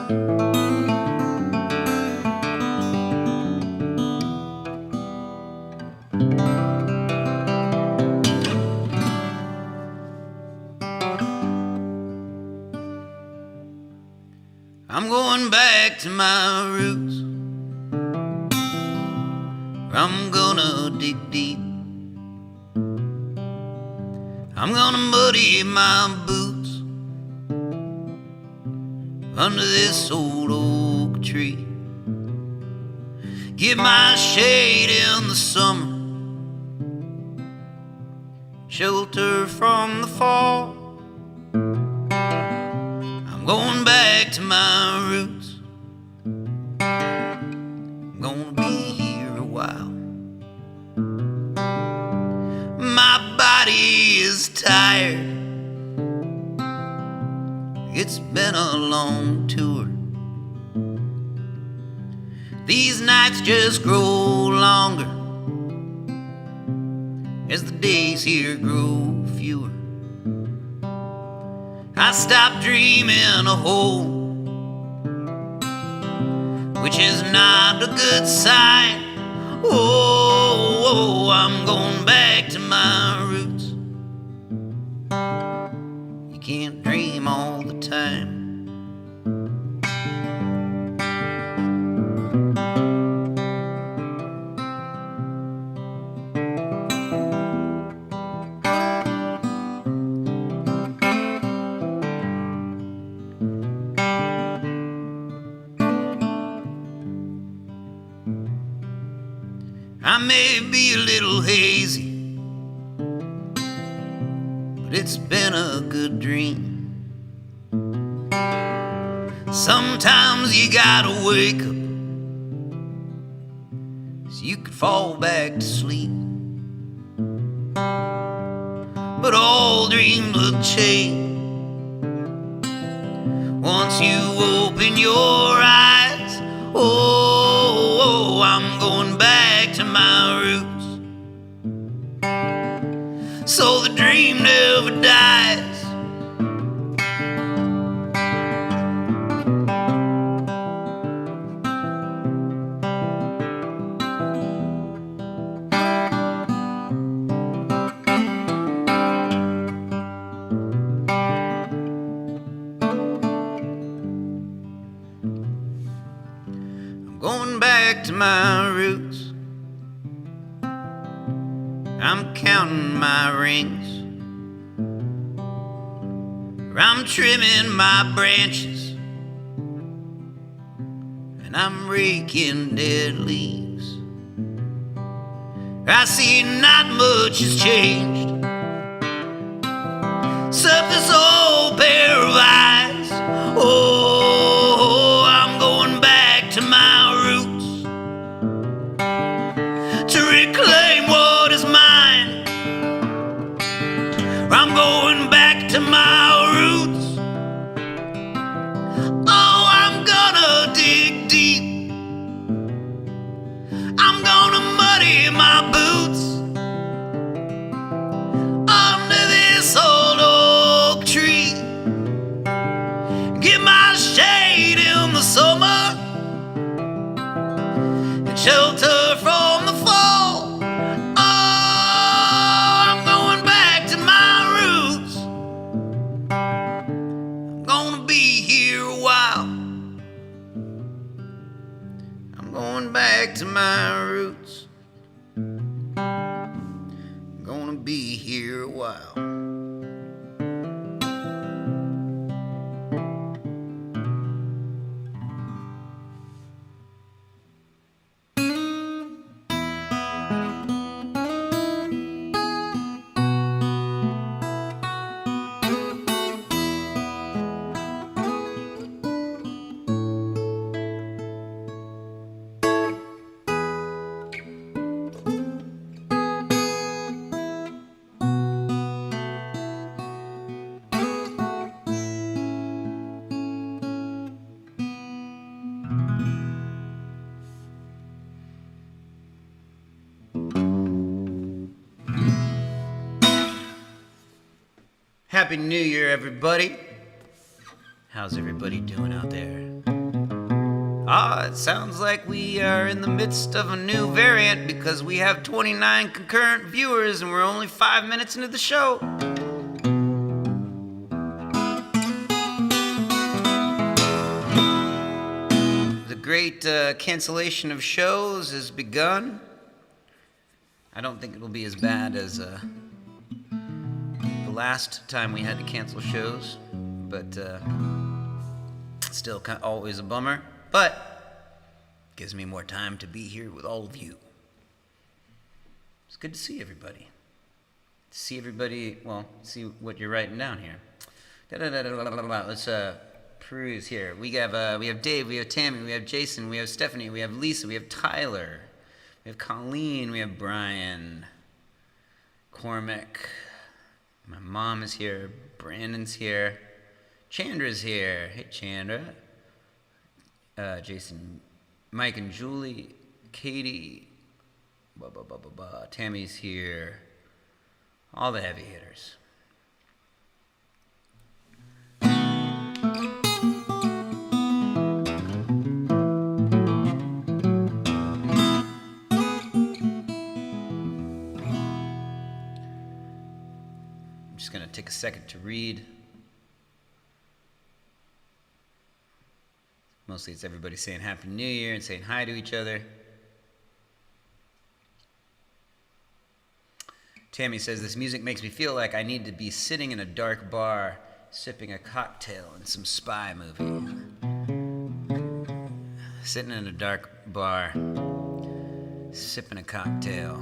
I'm going back to my roots. I'm gonna dig deep. I'm gonna muddy my boots under this old oak tree. Get my shade in the summer, shelter from the fall. I'm going back to my roots. I'm gonna be here a while. My body is tired. It's been a long tour. These nights just grow longer as the days here grow fewer. I stopped dreaming of home, which is not a good sign. Oh, I'm going back to my roots. You can't dream all the time. I may be a little hazy, but it's been a good dream. Sometimes you gotta wake up so you could fall back to sleep. But all dreams will change once you open your eyes. Oh, I'm going back to my roots, so the dream never dies. I'm going back to my roots. I'm counting my rings, or I'm trimming my branches, and I'm raking dead leaves. I see not much has changed, except this old pair of eyes. Oh, I'm going back to my roots to reclaim what is mine. I'm going back to my roots. Oh, I'm gonna dig deep. I'm gonna muddy my boots under this old oak tree. Get my shade in the summer and shelter from the fall. Going back to my roots. I'm gonna be here a while. Happy New Year, everybody. How's everybody doing out there? It sounds like we are in the midst of a new variant because we have 29 concurrent viewers and we're only 5 minutes into the show. The great cancellation of shows has begun. I don't think it'll be as bad as the last time we had to cancel shows, but still always a bummer. But gives me more time to be here with all of you. It's good to see everybody. See what you're writing down here. Let's peruse here. We have Dave, we have Tammy, we have Jason, we have Stephanie, we have Lisa, we have Tyler, we have Colleen, we have Brian, Cormac. My mom is here. Brandon's here. Chandra's here. Hey, Chandra. Jason, Mike and Julie, Katie, Tammy's here. All the heavy hitters. I'm just going to take a second to read. Mostly it's everybody saying Happy New Year and saying hi to each other. Tammy says, this music makes me feel like I need to be sitting in a dark bar, sipping a cocktail in some spy movie. Sitting in a dark bar, sipping a cocktail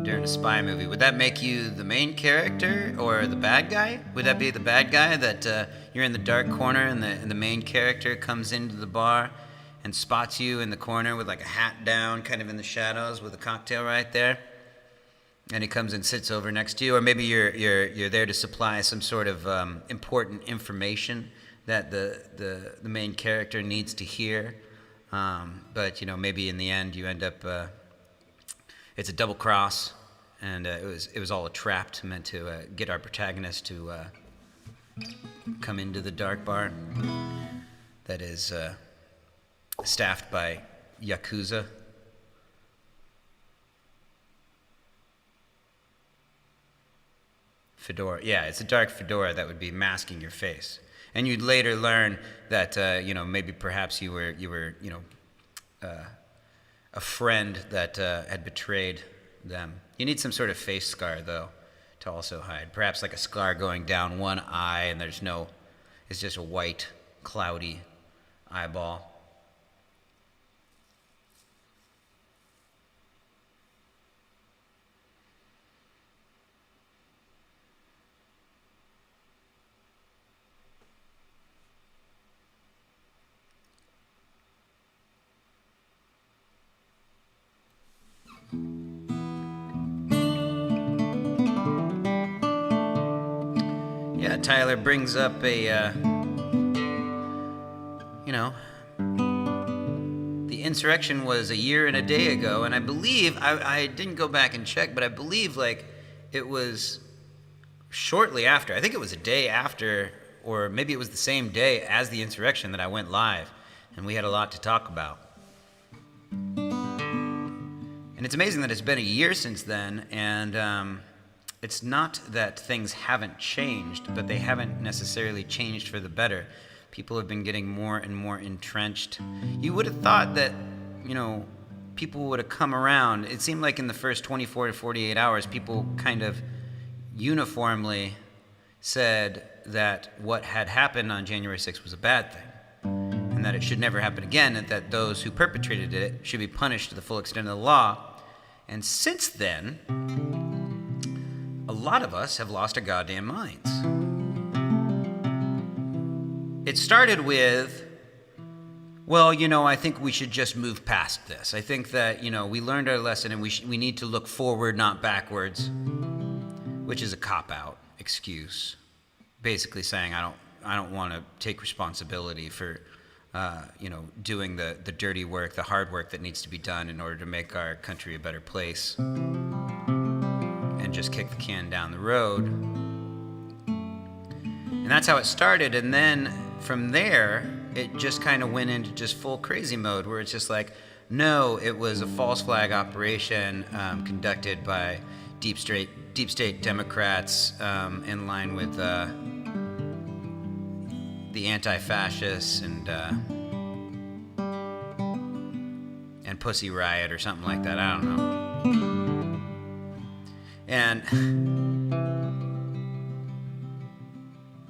during a spy movie. Would that make you the main character or the bad guy? Would that be the bad guy that you're in the dark corner and the main character comes into the bar and spots you in the corner with like a hat down, kind of in the shadows with a cocktail right there? And he comes and sits over next to you, or maybe you're there to supply some sort of important information that the main character needs to hear. But maybe in the end you end up it's a double cross, and it was all a trap meant to get our protagonist to come into the dark bar that is staffed by Yakuza. Fedora. Yeah, it's a dark fedora that would be masking your face. And you'd later learn that, maybe perhaps you were a friend that had betrayed them. You need some sort of face scar, though, to also hide. Perhaps like a scar going down one eye and it's just a white, cloudy eyeball. Yeah, Tyler brings up the insurrection was a year and a day ago, and I believe, I didn't go back and check, but I believe it was shortly after. I think it was a day after, or maybe it was the same day as the insurrection that I went live, and we had a lot to talk about. And it's amazing that it's been a year since then, and it's not that things haven't changed, but they haven't necessarily changed for the better. People have been getting more and more entrenched. You would have thought that, people would have come around. It seemed like in the first 24 to 48 hours, people kind of uniformly said that what had happened on January 6th was a bad thing, and that it should never happen again, and that those who perpetrated it should be punished to the full extent of the law. And since then, a lot of us have lost our goddamn minds. It started with, I think we should just move past this. I think that, we learned our lesson and we need to look forward, not backwards, which is a cop-out excuse. Basically saying I don't want to take responsibility for, doing the dirty work, the hard work that needs to be done in order to make our country a better place. Just kick the can down the road. And that's how it started. And then from there, it just kind of went into just full crazy mode, where it's just like, no, it was a false flag operation conducted by deep state Democrats in line with the anti-fascists and Pussy Riot or something like that. I don't know.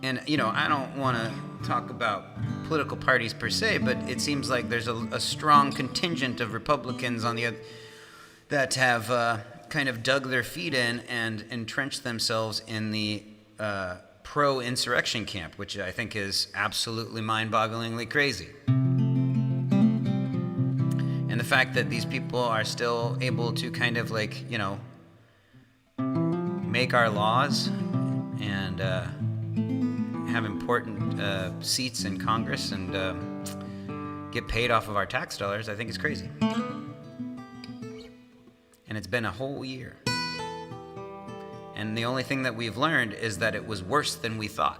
And you know, I don't want to talk about political parties per se, but it seems like there's a strong contingent of Republicans on the other that have kind of dug their feet in and entrenched themselves in the pro-insurrection camp, which I think is absolutely mind-bogglingly crazy. And the fact that these people are still able to kind of like, you know, make our laws and have important seats in Congress and get paid off of our tax dollars, I think is crazy. And it's been a whole year. And the only thing that we've learned is that it was worse than we thought.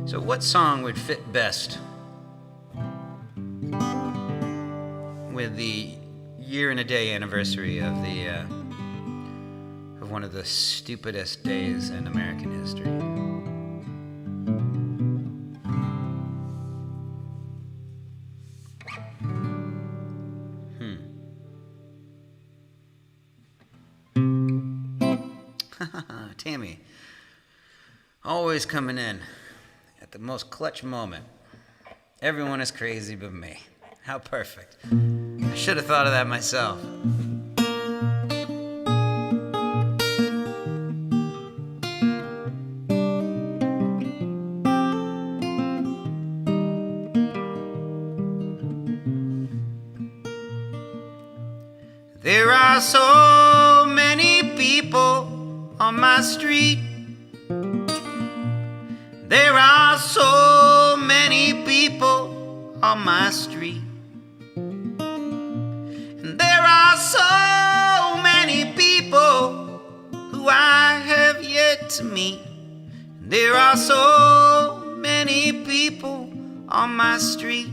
So what song would fit best with the year and a day anniversary of one of the stupidest days in American history? Tammy, always coming in at the most clutch moment. Everyone is crazy but me. How perfect. I should have thought of that myself. There are so many people on my street. There are so many people on my street. And there are so many people who I have yet to meet. And there are so many people on my street.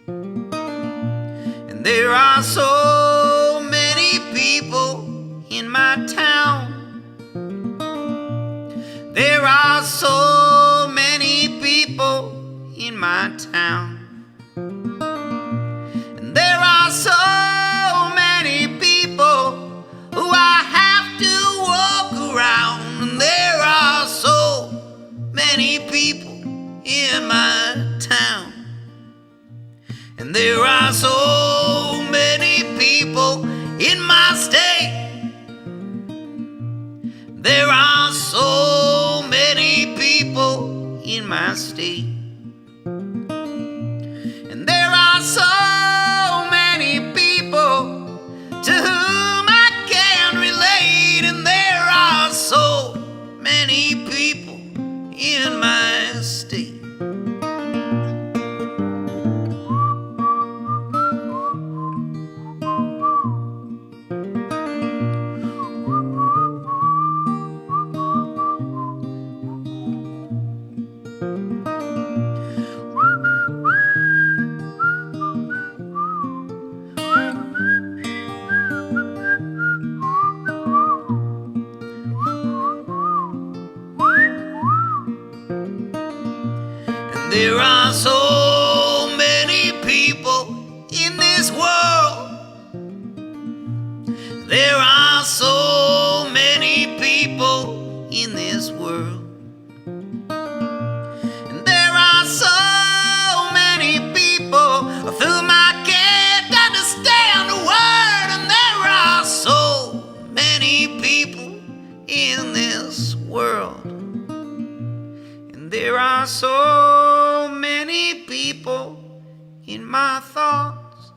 And there are so many people in my town. There are so many people in my town. And there are so many people who I have to walk around. And there are so many people in my town. And there are so many people in my state. There are so many people in my state. And there are so many people to whom I can relate. And there are so many people in my state. There are so many people in this world. There are so many people in this world. And there are so many people of whom I can't understand a word. And there are so many people in this world. And there are so many people in my thoughts.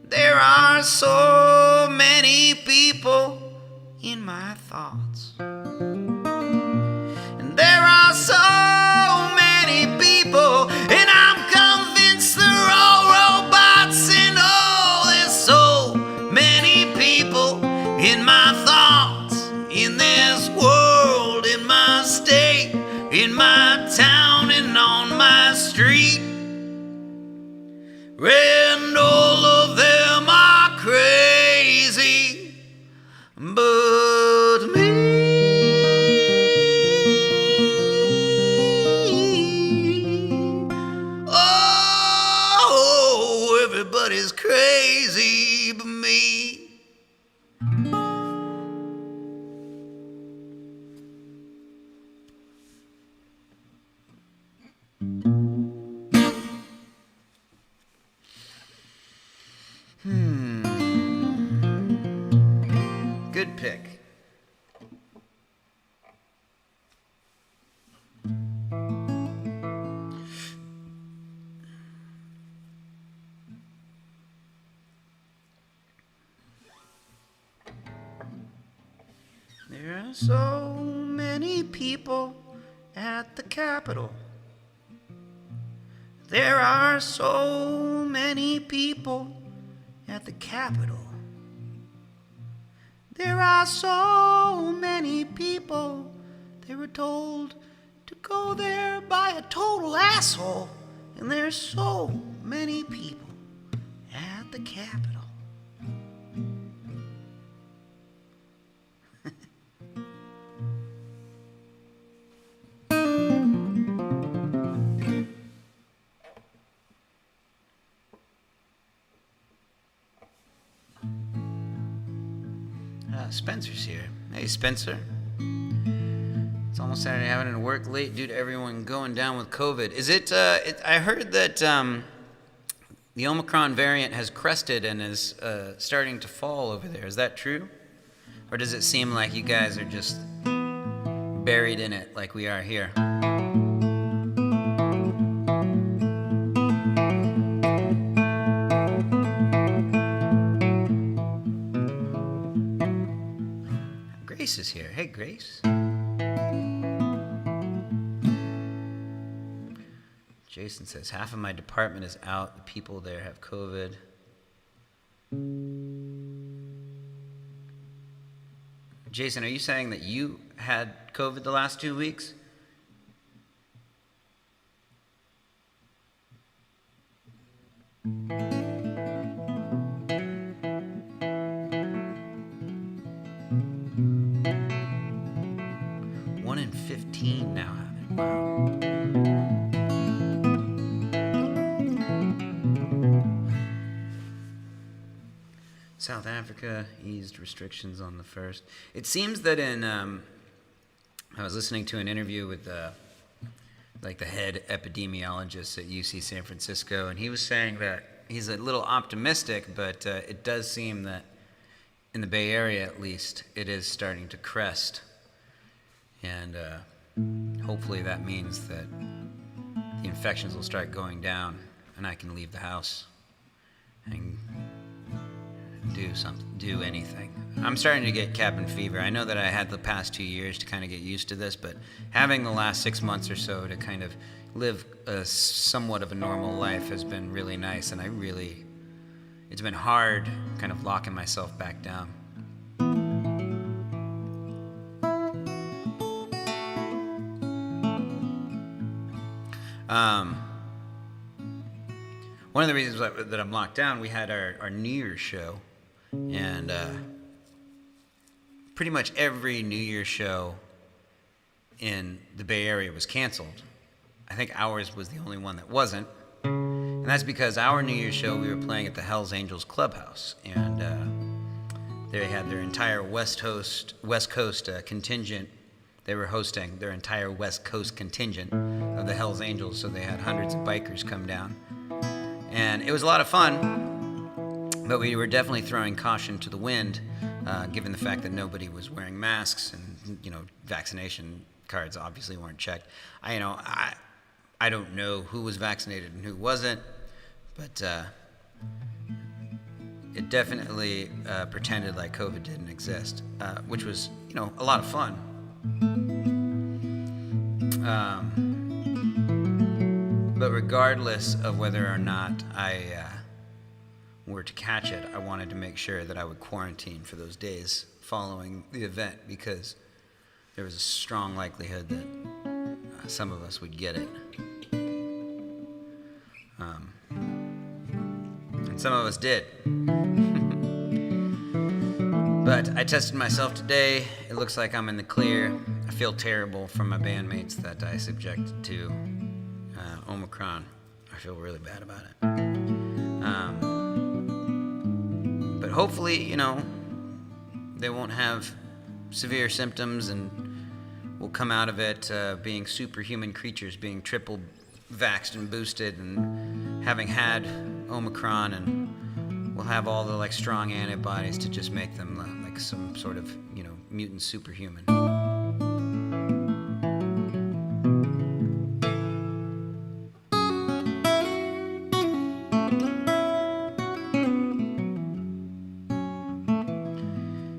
There are so many people in my thoughts. And there are so many people, and I'm convinced they're all robots and crazy but me. Good pick. There are so many people at the Capitol. There are so many people at the Capitol. There are so many people, they were told to go there by a total asshole. And there's so many people at the Capitol. Spencer's here. Hey, Spencer. It's almost Saturday. Having to work late due to everyone going down with COVID. Is it? I heard that the Omicron variant has crested and is starting to fall over there. Is that true? Or does it seem like you guys are just buried in it like we are here? Grace is here. Hey, Grace. Jason says, half of my department is out. The people there have COVID. Jason, are you saying that you had COVID the last 2 weeks? One in 15 now have it. Wow. South Africa eased restrictions on the 1st. It seems that I was listening to an interview with the head epidemiologist at UC San Francisco, and he was saying that he's a little optimistic, but it does seem that in the Bay Area at least, it is starting to crest. And hopefully that means that the infections will start going down and I can leave the house and do anything. I'm starting to get cabin fever. I know that I had the past 2 years to kind of get used to this, but having the last 6 months or so to kind of live somewhat of a normal life has been really nice, and it's been hard kind of locking myself back down. One of the reasons that I'm locked down, we had our New Year's show, and pretty much every New Year's show in the Bay Area was canceled. I think ours was the only one that wasn't, and that's because our New Year's show, we were playing at the Hells Angels Clubhouse, and they had their entire West Coast contingent. They were hosting their entire West Coast contingent of the Hells Angels, so they had hundreds of bikers come down. And it was a lot of fun, but we were definitely throwing caution to the wind, given the fact that nobody was wearing masks and, vaccination cards obviously weren't checked. I don't know who was vaccinated and who wasn't, but it definitely pretended like COVID didn't exist, which was, a lot of fun. But regardless of whether or not I were to catch it, I wanted to make sure that I would quarantine for those days following the event, because there was a strong likelihood that some of us would get it. And some of us did. But I tested myself today. It looks like I'm in the clear. I feel terrible for my bandmates that I subjected to Omicron. I feel really bad about it. hopefully, they won't have severe symptoms and will come out of it being superhuman creatures, being triple vaxxed and boosted and having had Omicron, and we'll have all the strong antibodies to just make them like some sort of mutant superhuman.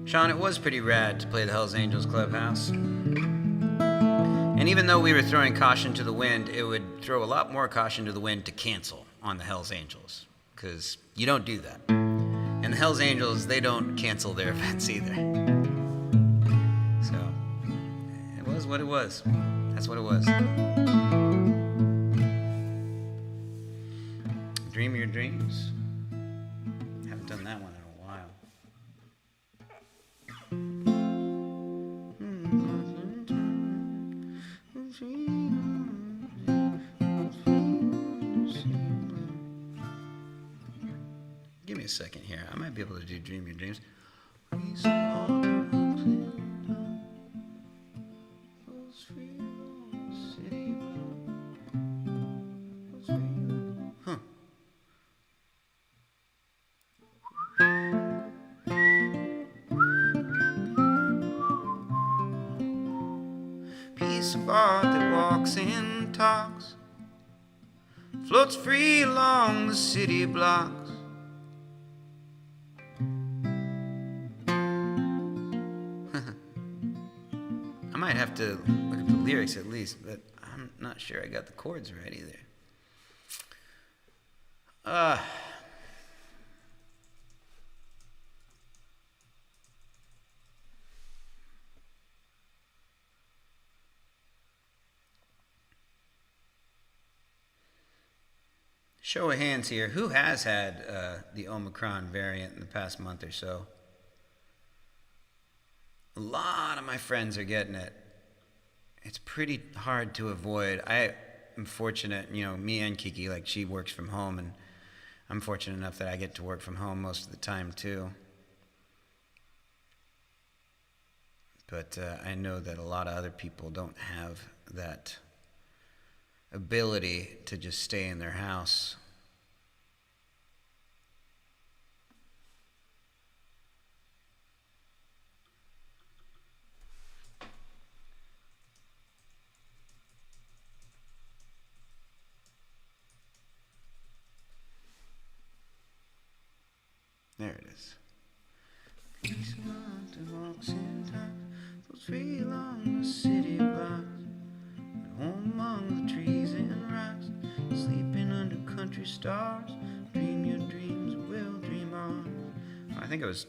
Sean, it was pretty rad to play the Hells Angels Clubhouse. And even though we were throwing caution to the wind, it would throw a lot more caution to the wind to cancel on the Hells Angels, because you don't do that. And the Hells Angels, they don't cancel their events either. So, it was what it was. That's what it was. Dream your dreams. Haven't done that one in a while. Give me a second here. I might be able to do Dream Your Dreams. Huh. Piece of art that walks and talks, floats free along the city blocks. I might have to look at the lyrics at least, but I'm not sure I got the chords right either. Show of hands here. Who has had the Omicron variant in the past month or so? A lot of my friends are getting it. It's pretty hard to avoid. I am fortunate, me and Kiki, she works from home, and I'm fortunate enough that I get to work from home most of the time too. But I know that a lot of other people don't have that ability to just stay in their house. There it is. Peace walks in time, floats free along the city blocks, at home among the trees and rocks, sleeping under country stars. Dream your dreams, we'll dream on. I think I was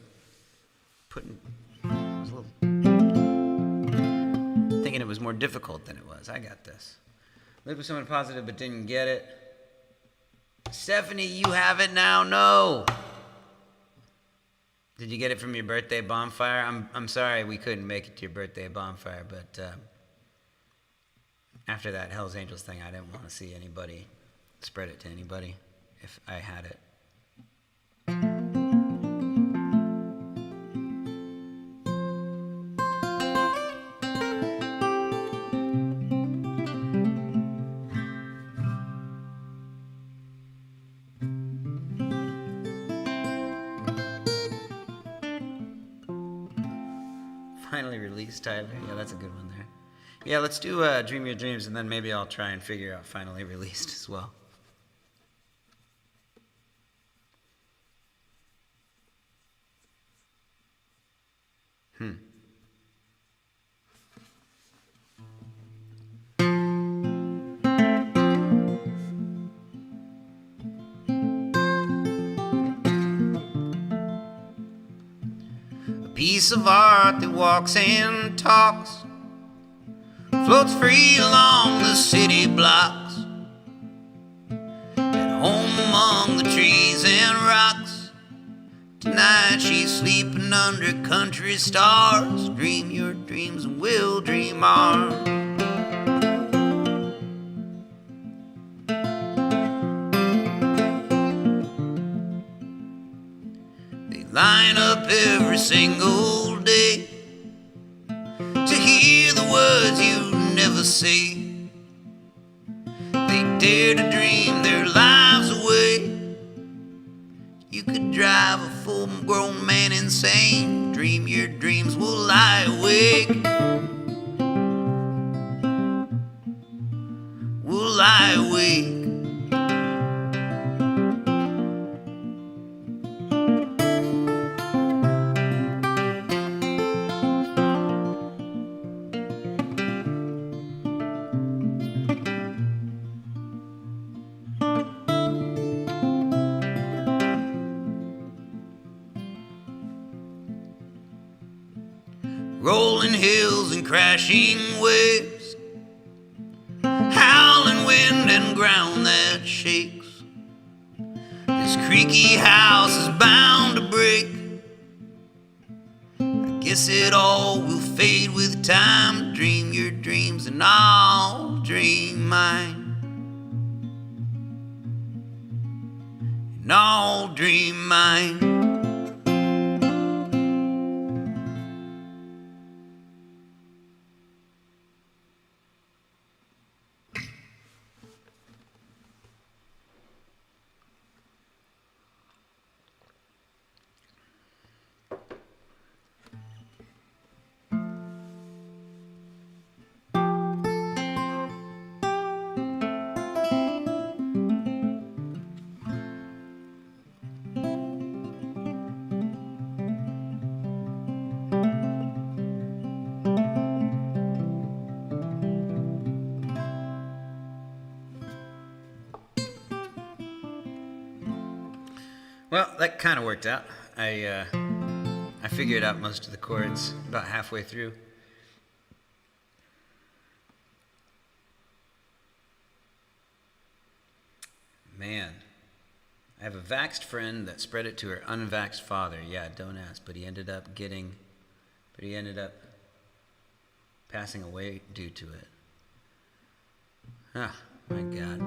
thinking it was more difficult than it was. I got this. Lived with someone positive but didn't get it. Stephanie, you have it now? No. Did you get it from your birthday bonfire? I'm sorry we couldn't make it to your birthday bonfire, but after that Hells Angels thing, I didn't want to see anybody spread it to anybody if I had it. Finally released, Tyler. Yeah, that's a good one there. Yeah, let's do Dream Your Dreams, and then maybe I'll try and figure out finally released as well. Piece of art that walks and talks, floats free along the city blocks, at home among the trees and rocks. Tonight she's sleeping under country stars. Dream your dreams and we'll dream ours. They line up every single day to hear the words you never say. They dare to dream their lives away. You could drive a full-grown man insane. Dream your dreams will lie awake. Will lie awake. Rolling hills and crashing waves, howling wind and ground that shakes. This creaky house is bound to break. I guess it all will fade with time. Dream your dreams and I'll dream mine. And I'll dream mine. Well, that kind of worked out. I figured out most of the chords about halfway through. Man, I have a vaxxed friend that spread it to her unvaxxed father. Yeah, don't ask, but he ended up passing away due to it. Ah, my God.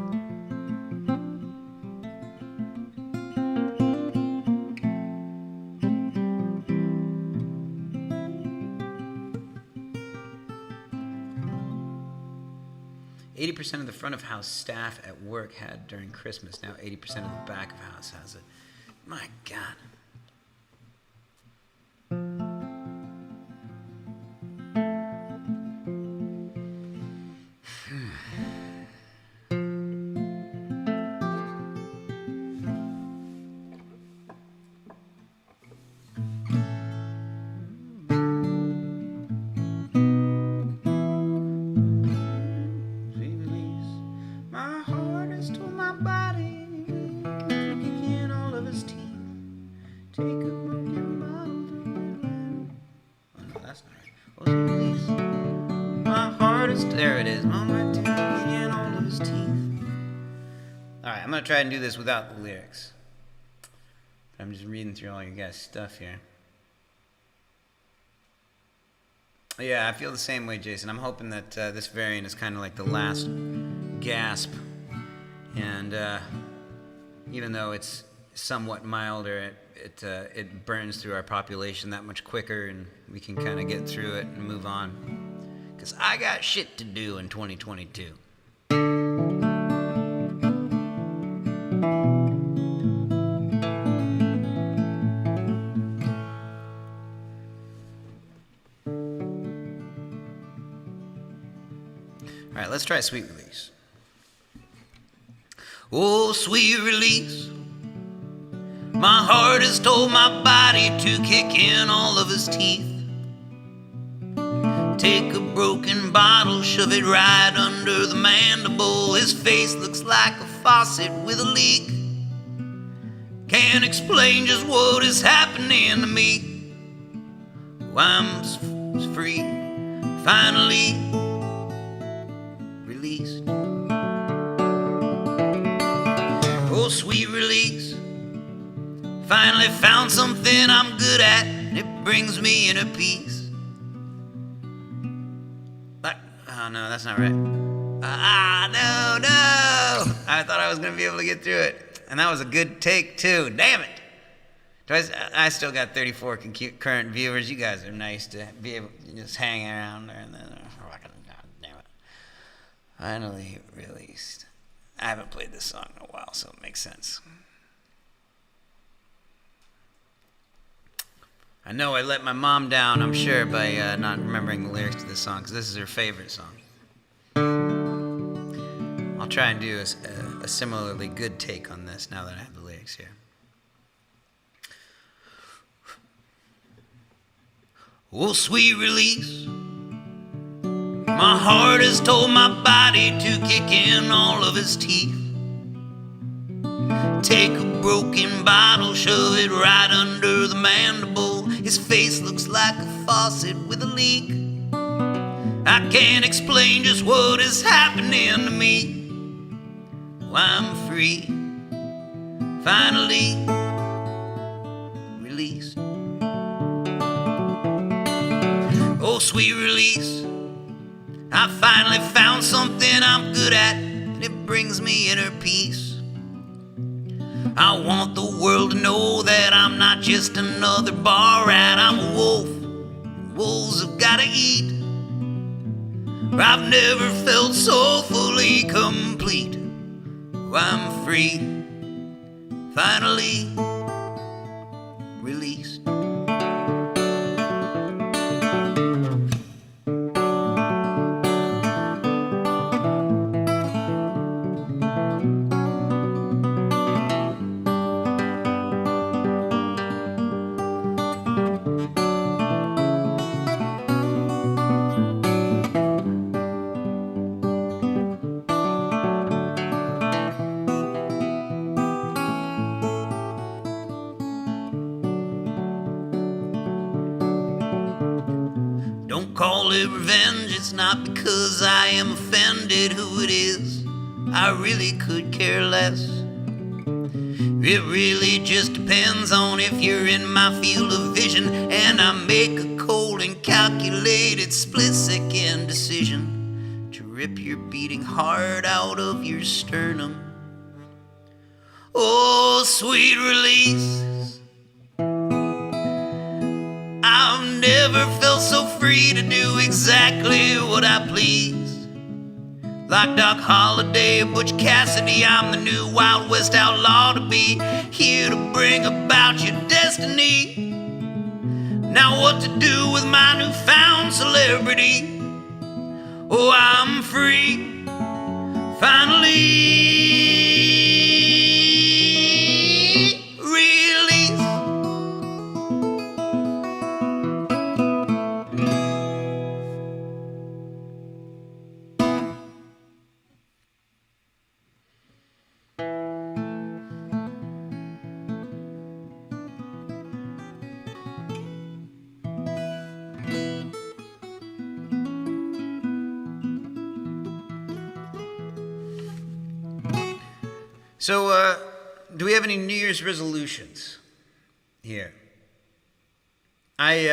80% of the front of house staff at work had during Christmas. Now 80% of the back of house has it. My God. There it is. Mama taking all of his teeth. Alright, I'm going to try and do this without the lyrics. I'm just reading through all your guys' stuff here. Yeah, I feel the same way, Jason. I'm hoping that this variant is kind of like the last gasp. And even though it's somewhat milder, it burns through our population that much quicker, and we can kind of get through it and move on. Because I got shit to do in 2022. All right, let's try Sweet Release. Oh, sweet release. My heart has told my body to kick in all of his teeth. Take a broken bottle, shove it right under the mandible. His face looks like a faucet with a leak. Can't explain just what is happening to me. Oh, I'm free, finally released. Oh, sweet release. Finally found something I'm good at, and it brings me inner peace. Oh, no, that's not right. No. I thought I was going to be able to get through it. And that was a good take, too. Damn it. I still got 34 current viewers. You guys are nice to be able to just hang around there. And then, God damn it. Finally released. I haven't played this song in a while, so it makes sense. I know I let my mom down, I'm sure, by not remembering the lyrics to this song, because this is her favorite song. I'll try and do a similarly good take on this now that I have the lyrics here. Oh, sweet release. My heart has told my body to kick in all of his teeth. Take a broken bottle, shove it right under the mandible. His face looks like a faucet with a leak. I can't explain just what is happening to me. Well, I'm free, finally released. Oh, sweet release. I finally found something I'm good at, and it brings me inner peace. I want the world to know that I'm not just another bar rat. I'm a wolf, and wolves have gotta eat. I've never felt so fully complete. I'm free, finally released. Call it revenge, it's not because I am offended who it is. I really could care less. It really just depends on if you're in my field of vision, and I make a cold and calculated split-second decision to rip your beating heart out of your sternum. Oh, sweet release. I've never felt so free to do exactly what I please. Like Doc Holliday, Butch Cassidy, I'm the new Wild West outlaw to be, here to bring about your destiny. Now what to do with my newfound celebrity? Oh, I'm free, finally released. So, do we have any New Year's resolutions here? I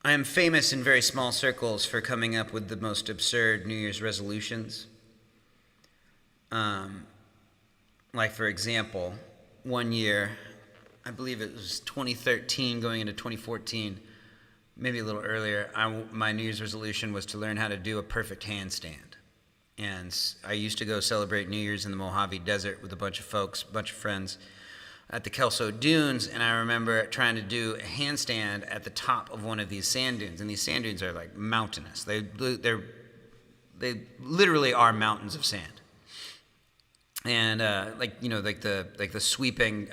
am famous in very small circles for coming up with the most absurd New Year's resolutions. Like, for example, one year, I believe it was 2013 going into 2014, maybe a little earlier, my New Year's resolution was to learn how to do a perfect handstand. And I used to go celebrate New Year's in the Mojave Desert with a bunch of folks, a bunch of friends at the Kelso Dunes, and I remember trying to do a handstand at the top of one of these sand dunes, and these sand dunes are like mountainous. They literally are mountains of sand, and like the sweeping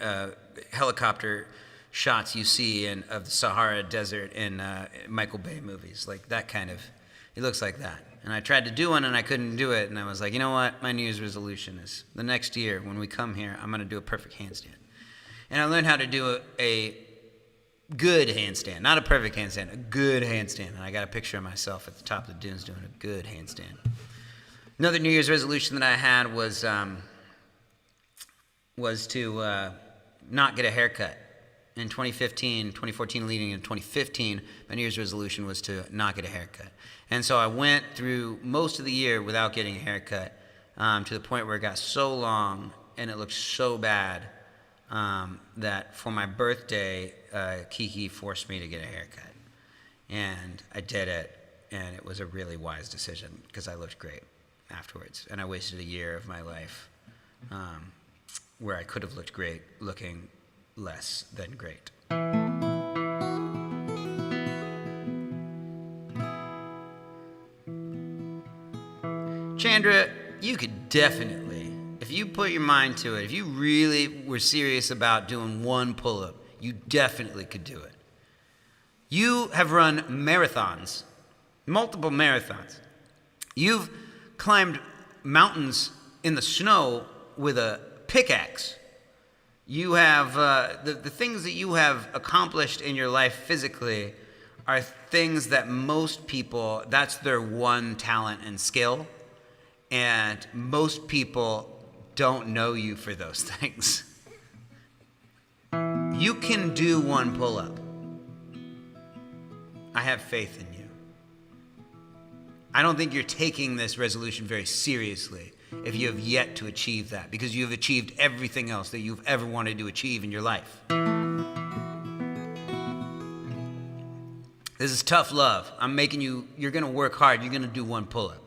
helicopter shots you see of the Sahara Desert in Michael Bay movies, like that kind of. It looks like that. And I tried to do one and I couldn't do it, and I was like, you know what? My New Year's resolution is the next year when we come here, I'm going to do a perfect handstand. And I learned how to do a good handstand, not a perfect handstand, a good handstand. And I got a picture of myself at the top of the dunes doing a good handstand. Another New Year's resolution that I had was to not get a haircut. In 2014 leading into 2015, my New Year's resolution was to not get a haircut. And so I went through most of the year without getting a haircut, to the point where it got so long and it looked so bad that for my birthday, Kiki forced me to get a haircut. And I did it, and it was a really wise decision because I looked great afterwards. And I wasted a year of my life where I could have looked great looking less than great. Chandra, you could definitely, if you put your mind to it, if you really were serious about doing one pull-up, you definitely could do it. You have run marathons, multiple marathons. You've climbed mountains in the snow with a pickaxe. You have, the things that you have accomplished in your life physically are things that most people, that's their one talent and skill. And most people don't know you for those things. You can do one pull-up. I have faith in you. I don't think you're taking this resolution very seriously if you have yet to achieve that, because you have achieved everything else that you've ever wanted to achieve in your life. This is tough love. I'm making you, you're going to work hard. You're going to do one pull-up.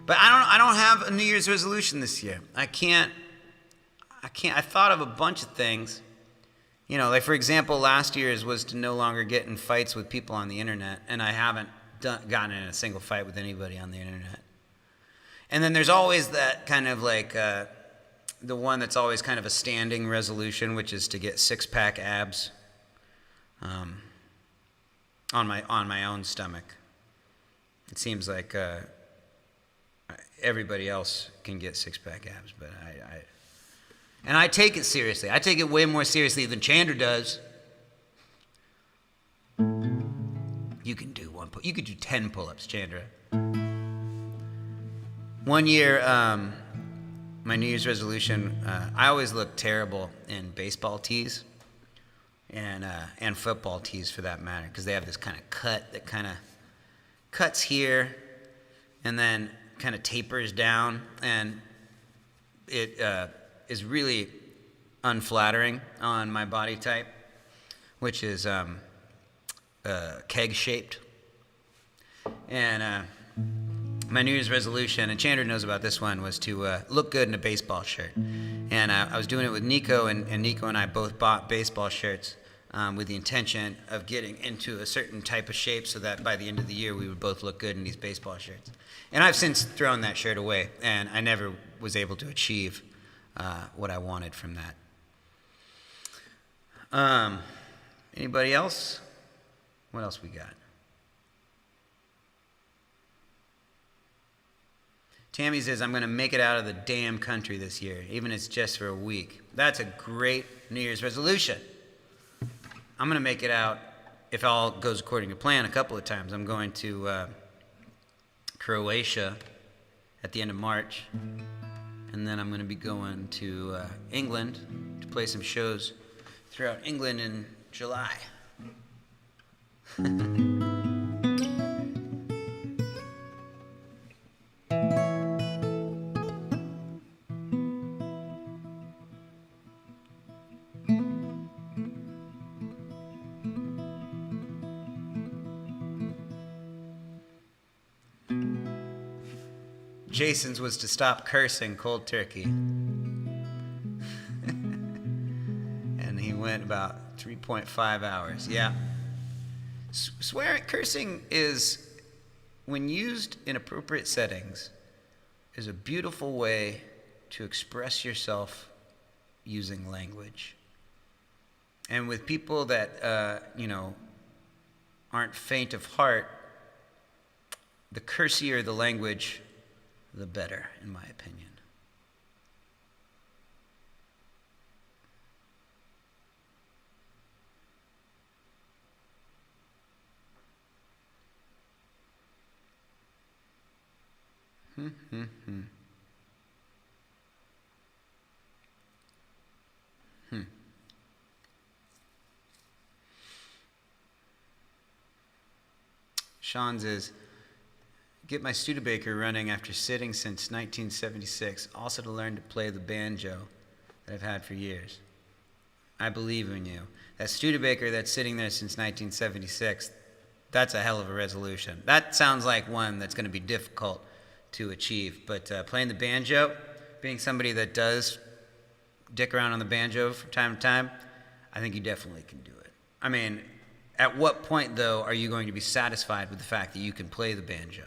But I don't have a New Year's resolution this year. I thought of a bunch of things. You know, like for example, last year's was to no longer get in fights with people on the internet, and I haven't gotten in a single fight with anybody on the internet. And then there's always that kind of like the one that's always kind of a standing resolution, which is to get six-pack abs on my own stomach. It seems like everybody else can get six-pack abs, but I take it seriously. I take it way more seriously than Chandra does. You can do you could do 10 pull-ups, Chandra. One year, my New Year's resolution, I always look terrible in baseball tees and football tees for that matter, because they have this kind of cut that kind of cuts here and then kind of tapers down, and it is really unflattering on my body type, which is keg-shaped. And my New Year's resolution, and Chandra knows about this one, was to look good in a baseball shirt. And I was doing it with Nico, and Nico and I both bought baseball shirts with the intention of getting into a certain type of shape so that by the end of the year we would both look good in these baseball shirts. And I've since thrown that shirt away, and I never was able to achieve what I wanted from that. Anybody else? What else we got? Tammy says, I'm going to make it out of the damn country this year, even if it's just for a week. That's a great New Year's resolution. I'm going to make it out, if all goes according to plan, a couple of times. I'm going to Croatia at the end of March, and then I'm going to be going to England to play some shows throughout England in July. Jason's was to stop cursing cold turkey. And he went about 3.5 hours. Yeah. Cursing is, when used in appropriate settings, is a beautiful way to express yourself using language. And with people that, aren't faint of heart, the cursier the language, the better, in my opinion. Sean's is, get my Studebaker running after sitting since 1976, also to learn to play the banjo. that I've had for years. I believe in you. That Studebaker that's sitting there since 1976, that's a hell of a resolution. That sounds like one that's going to be difficult to achieve. But playing the banjo, being somebody that does dick around on the banjo from time to time, I think you definitely can do it. I mean, at what point, though, are you going to be satisfied with the fact that you can play the banjo?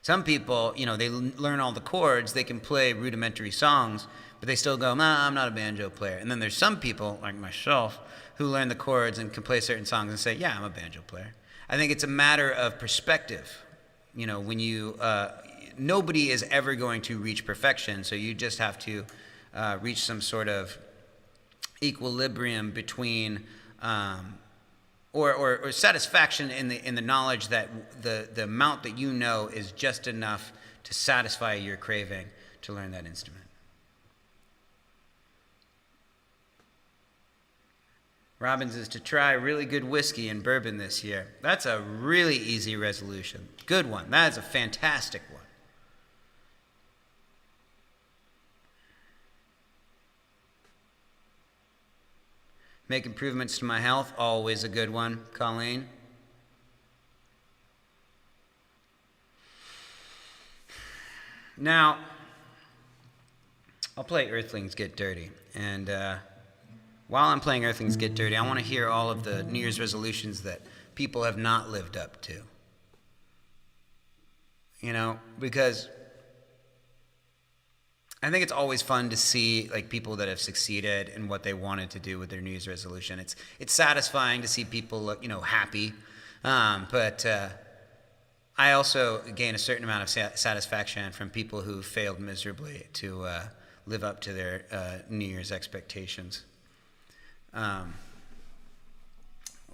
Some people, they learn all the chords, they can play rudimentary songs, but they still go, nah, I'm not a banjo player. And then there's some people, like myself, who learn the chords and can play certain songs and say, yeah, I'm a banjo player. I think it's a matter of perspective. When you, nobody is ever going to reach perfection, so you just have to reach some sort of equilibrium between or satisfaction in the knowledge that the amount that you know is just enough to satisfy your craving to learn that instrument. Robbins is to try really good whiskey and bourbon this year. That's a really easy resolution. Good one. That is a fantastic one. Make improvements to my health, always a good one, Colleen. Now, I'll play Earthlings Get Dirty. And while I'm playing Earthlings Get Dirty, I want to hear all of the New Year's resolutions that people have not lived up to. Because I think it's always fun to see people that have succeeded in what they wanted to do with their New Year's resolution. It's satisfying to see people look, happy, but I also gain a certain amount of satisfaction from people who failed miserably to live up to their New Year's expectations.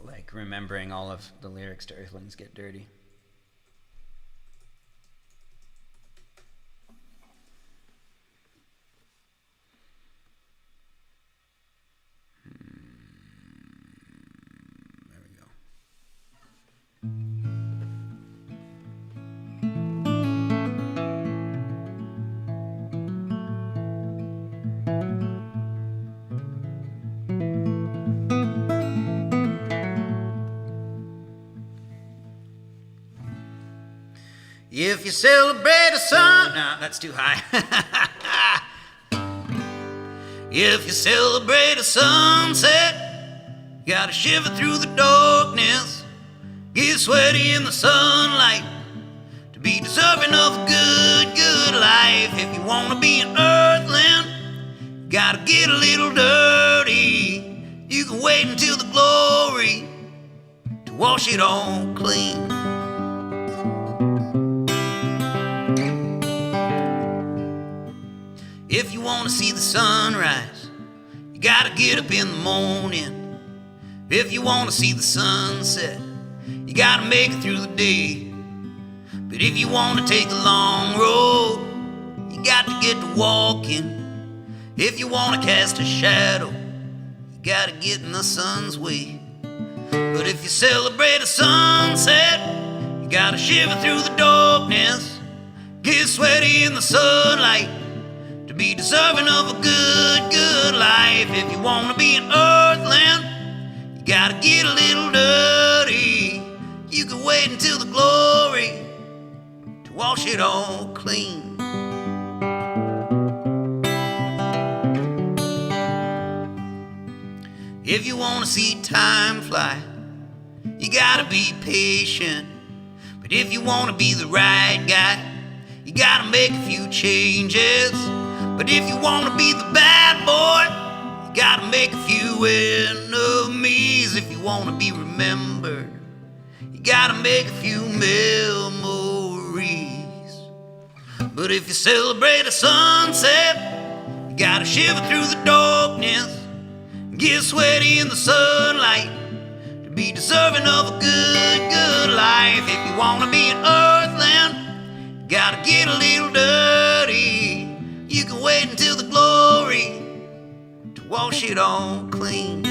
Like remembering all of the lyrics to Earthlings Get Dirty. If you celebrate a sun... No, that's too high. If you celebrate a sunset, you gotta shiver through the darkness, get sweaty in the sunlight, to be deserving of a good, good life. If you wanna be an earthling, you gotta get a little dirty. You can wait until the glory to wash it all clean. If you want to see the sunrise, you gotta get up in the morning. If you want to see the sunset, you gotta make it through the day. But if you want to take the long road, you got to get to walking. If you want to cast a shadow, you gotta get in the sun's way. But if you celebrate a sunset, you gotta shiver through the darkness, get sweaty in the sunlight, to be deserving of a good, good life. If you want to be an earthling, you gotta get a little dirty. You can wait until the glory to wash it all clean. If you want to see time fly, you gotta be patient. But if you want to be the right guy, you gotta make a few changes. But if you want to be the bad boy, you gotta make a few enemies. If you want to be remembered, you gotta make a few memories. But if you celebrate a sunset, you gotta shiver through the darkness, get sweaty in the sunlight, to be deserving of a good, good life. If you want to be an earthling, you gotta get a little dirty. You can wait until the glory to wash it all clean.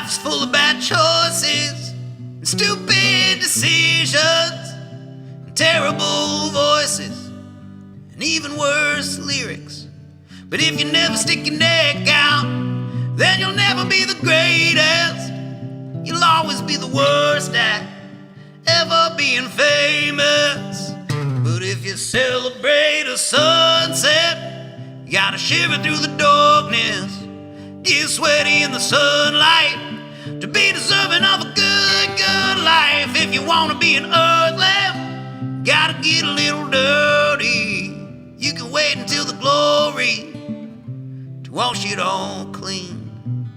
life's full of bad choices and stupid decisions and terrible voices and even worse lyrics. But if you never stick your neck out, then you'll never be the greatest. You'll always be the worst at ever being famous. But if you celebrate a sunset, you gotta shiver through the darkness, get sweaty in the sunlight to be deserving of a good, good life. If you wanna be an earthling, gotta get a little dirty. You can wait until the glory to wash it all clean.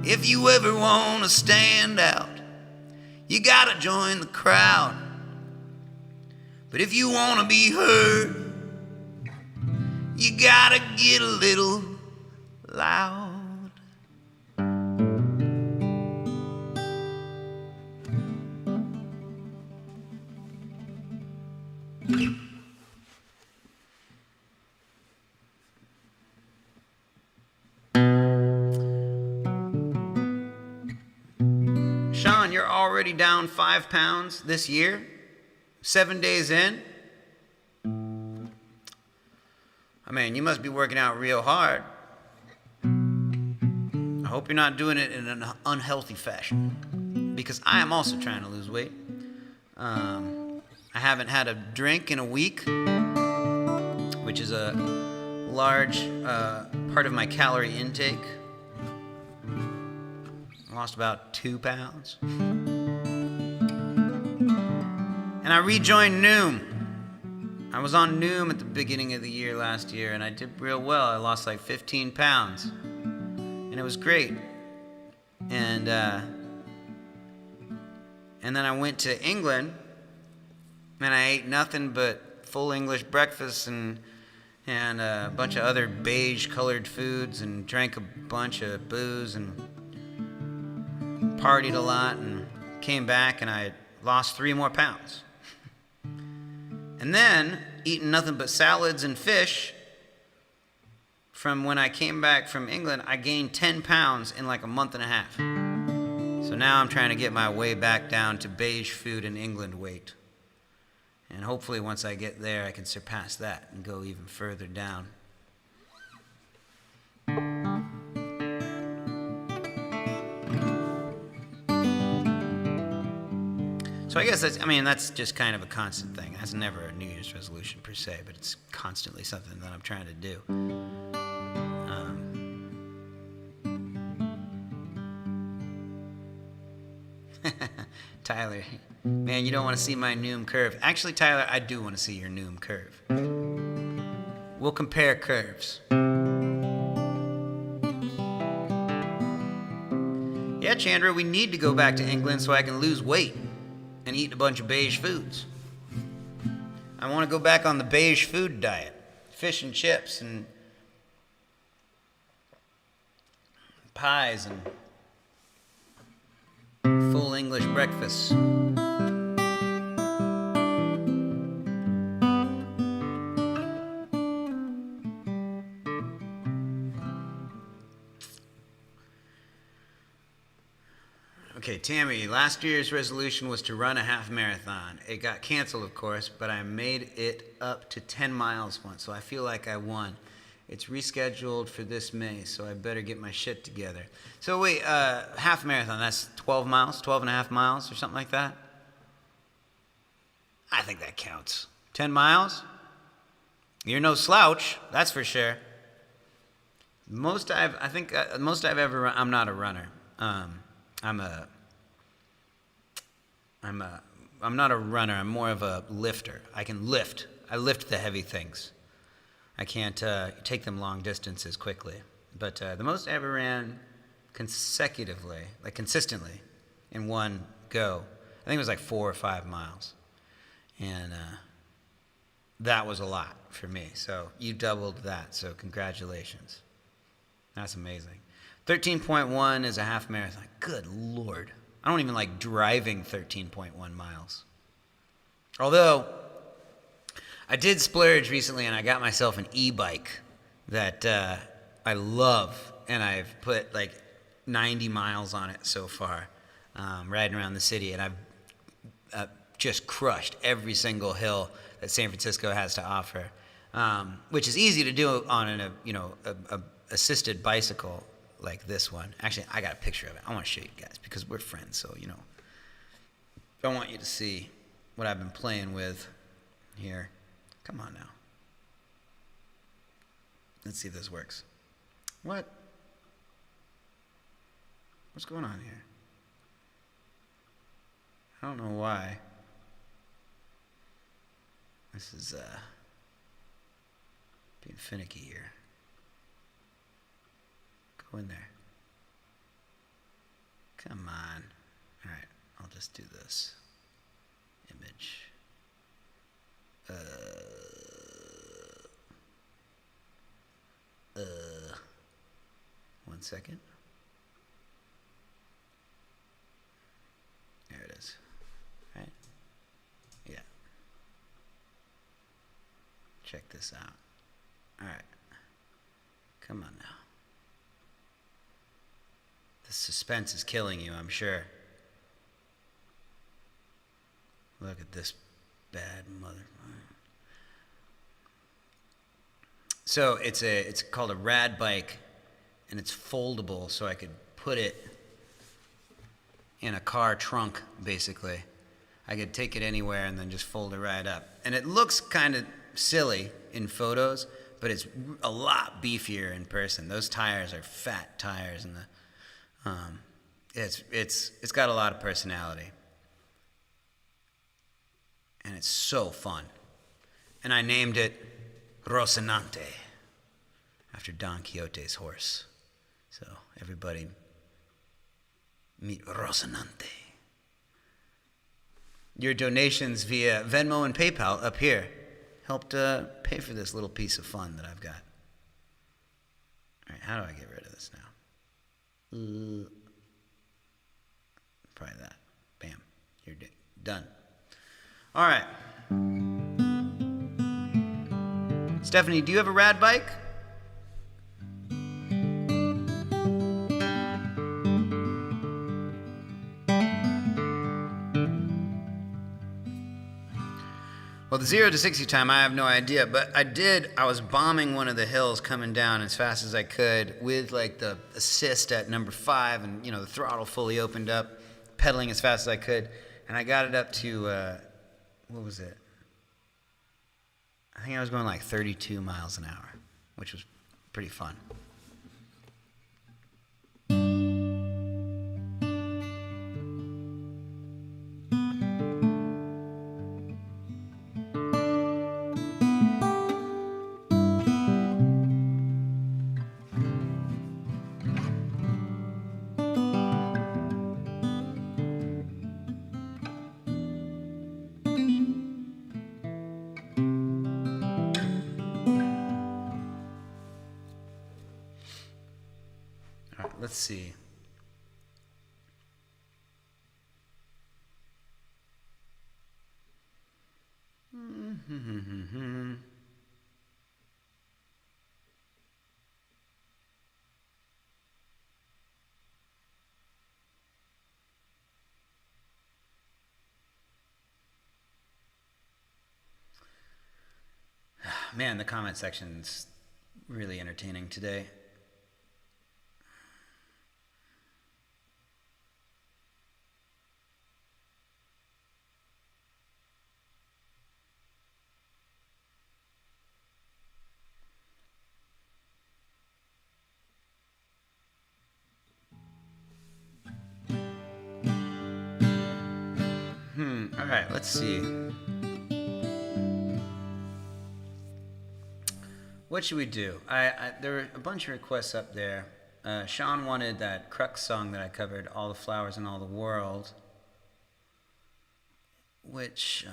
If you ever wanna stand out, you gotta join the crowd. But if you wanna be heard, you gotta get a little loud. Sean, you're already down 5 pounds this year, 7 days in. I mean, you must be working out real hard. I hope you're not doing it in an unhealthy fashion, because I am also trying to lose weight. I haven't had a drink in a week, which is a large part of my calorie intake. I lost about 2 pounds. And I rejoined Noom. I was on Noom at the beginning of the year last year, and I did real well. I lost like 15 pounds. And it was great. And then I went to England, and I ate nothing but full English breakfast and a bunch of other beige-colored foods, and drank a bunch of booze and partied a lot, and came back, and I lost 3 more pounds. And then, eating nothing but salads and fish, from when I came back from England, I gained 10 pounds in like a month and a half. So now I'm trying to get my way back down to beige food in England weight. And hopefully once I get there, I can surpass that and go even further down. So I guess that's just kind of a constant thing. That's never a New Year's resolution per se, but it's constantly something that I'm trying to do. Tyler, man, you don't want to see my Noom curve. Actually, Tyler, I do want to see your Noom curve. We'll compare curves. Yeah, Chandra, we need to go back to England so I can lose weight and eat a bunch of beige foods. I want to go back on the beige food diet. Fish and chips and pies and full English breakfast. Okay, Tammy, last year's resolution was to run a half marathon. It got canceled, of course, but I made it up to 10 miles once, so I feel like I won. It's rescheduled for this May, so I better get my shit together. So wait, half marathon, that's 12 miles, 12 and a half miles or something like that? I think that counts. 10 miles? You're no slouch, that's for sure. Most I've ever run, I'm not a runner. I'm not a runner. I'm more of a lifter. I can lift. I lift the heavy things. I can't take them long distances quickly. But the most I ever ran consecutively, like consistently, in one go, I think it was like 4 or 5 miles. And that was a lot for me. So you doubled that. So congratulations. That's amazing. 13.1 is a half marathon. Good Lord. I don't even like driving 13.1 miles. Although, I did splurge recently and I got myself an e-bike that I love. And I've put like 90 miles on it so far, riding around the city, and I've just crushed every single hill that San Francisco has to offer, which is easy to do on a assisted bicycle like this one. Actually, I got a picture of it. I want to show you guys because we're friends, so I want you to see what I've been playing with here. Come on now. Let's see if this works. What's going on here? I don't know why. This is being finicky here. Go in there. Come on. All right, I'll just do this. Image. 1 second. There it is. Right? Yeah. Check this out. All right. Come on now. The suspense is killing you, I'm sure. Look at this bad mother. So it's called a rad bike, and it's foldable, so I could put it in a car trunk, basically. I could take it anywhere and then just fold it right up. And it looks kind of silly in photos, but it's a lot beefier in person. Those tires are fat tires, and it's got a lot of personality. And it's so fun. And I named it Rocinante, after Don Quixote's horse. So everybody meet Rocinante. Your donations via Venmo and PayPal up here helped pay for this little piece of fun that I've got. All right, how do I get rid of this now? Probably that. Bam. You're done. All right. Stephanie, do you have a rad bike? Well, the 0 to 60 time, I have no idea, but I was bombing one of the hills coming down as fast as I could with like the assist at number 5 and, the throttle fully opened up, pedaling as fast as I could, and I got it up to, what was it? I think I was going like 32 miles an hour, which was pretty fun. Let's see. Man, the comment section's really entertaining today. All right, let's see. What should we do? There were a bunch of requests up there. Sean wanted that Crux song that I covered, All the Flowers in All the World, which,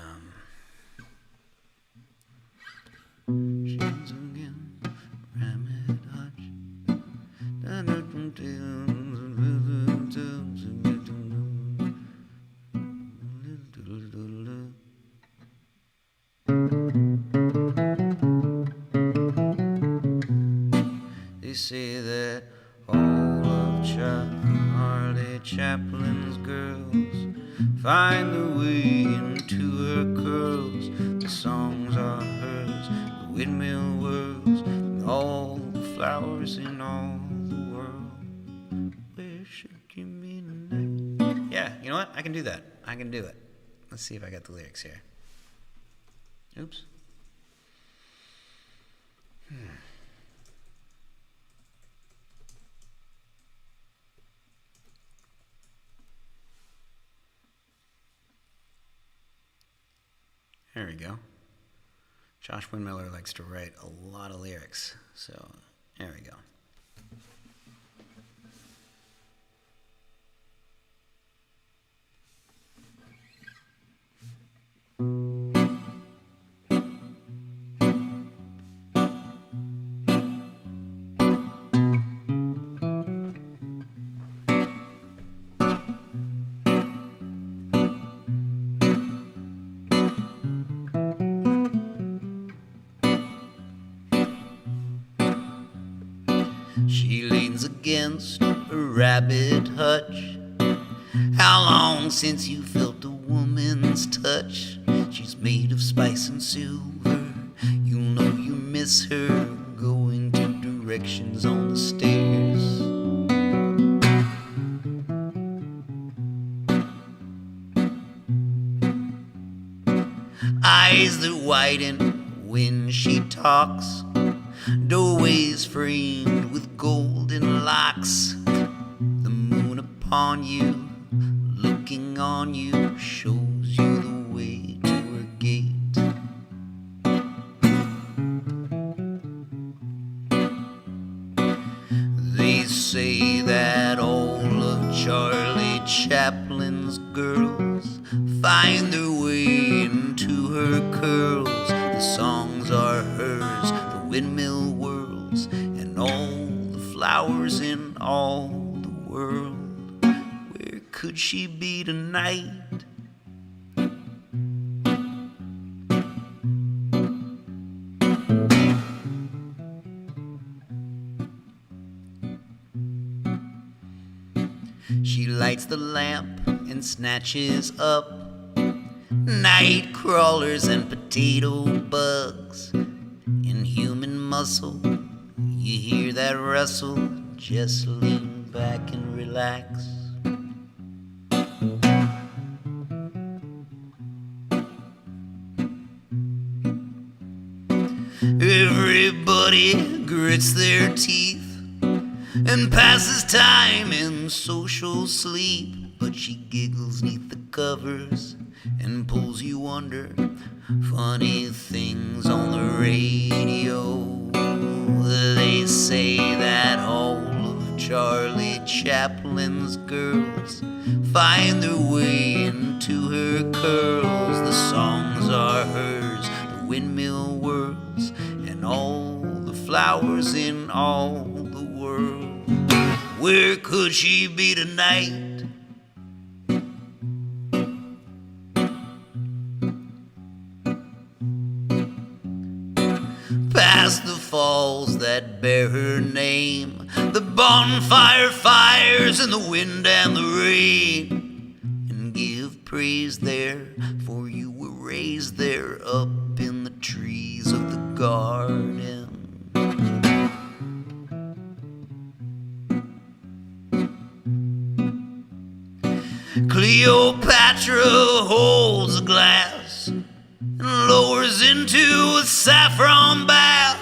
they say that all of child windmill whirls, and all the flowers in all the world. Where should you be tonight? Yeah, you know what? I can do that. I can do it. Let's see if I got the lyrics here. Oops. There we go. Josh Windmiller likes to write a lot of lyrics, so there we go. She leans against a rabbit hutch. How long since you felt a woman's touch? She's made of spice and silver. You know you miss her, going two directions on the stairs. Eyes that widen when she talks, doorways framed with golden locks. The moon upon you, looking on you, shows you the way to her gate. They say that all of Charlie Chaplin's girls find their way into her curls. The songs are hers, the windmill whirls, and all the flowers in all the world. Where could she be tonight? She lights the lamp and snatches up night crawlers and potato bugs. In human muscle, you hear that rustle. Just lean back and relax. Everybody grits their teeth and passes time in social sleep, but she giggles neath the covers and pulls you under funny things on the radio. They say that all of Charlie Chaplin's girls find their way into her curls. The songs are hers, the windmill whirls, and all the flowers in all the world. Where could she be tonight? Past the falls that bear her name, the bonfire fires and the wind and the rain, and give praise there, for you were raised there up in the trees of the garden. Cleopatra holds a glass and lowers into a saffron bath.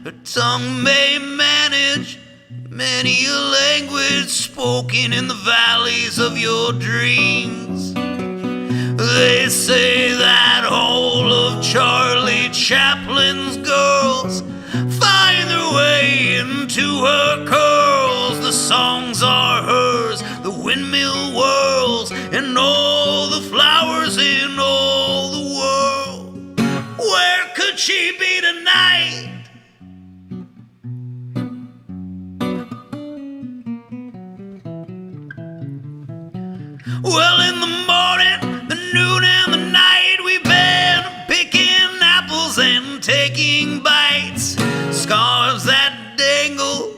Her tongue may manage many a language spoken in the valleys of your dreams. They say that all of Charlie Chaplin's girls find their way into her curls. The songs are hers, the windmill whirls, and all the flowers in all the world. Where could she be tonight? Well, in the morning, the noon, and the night, we've been picking apples and taking bites. Scarves that dangle,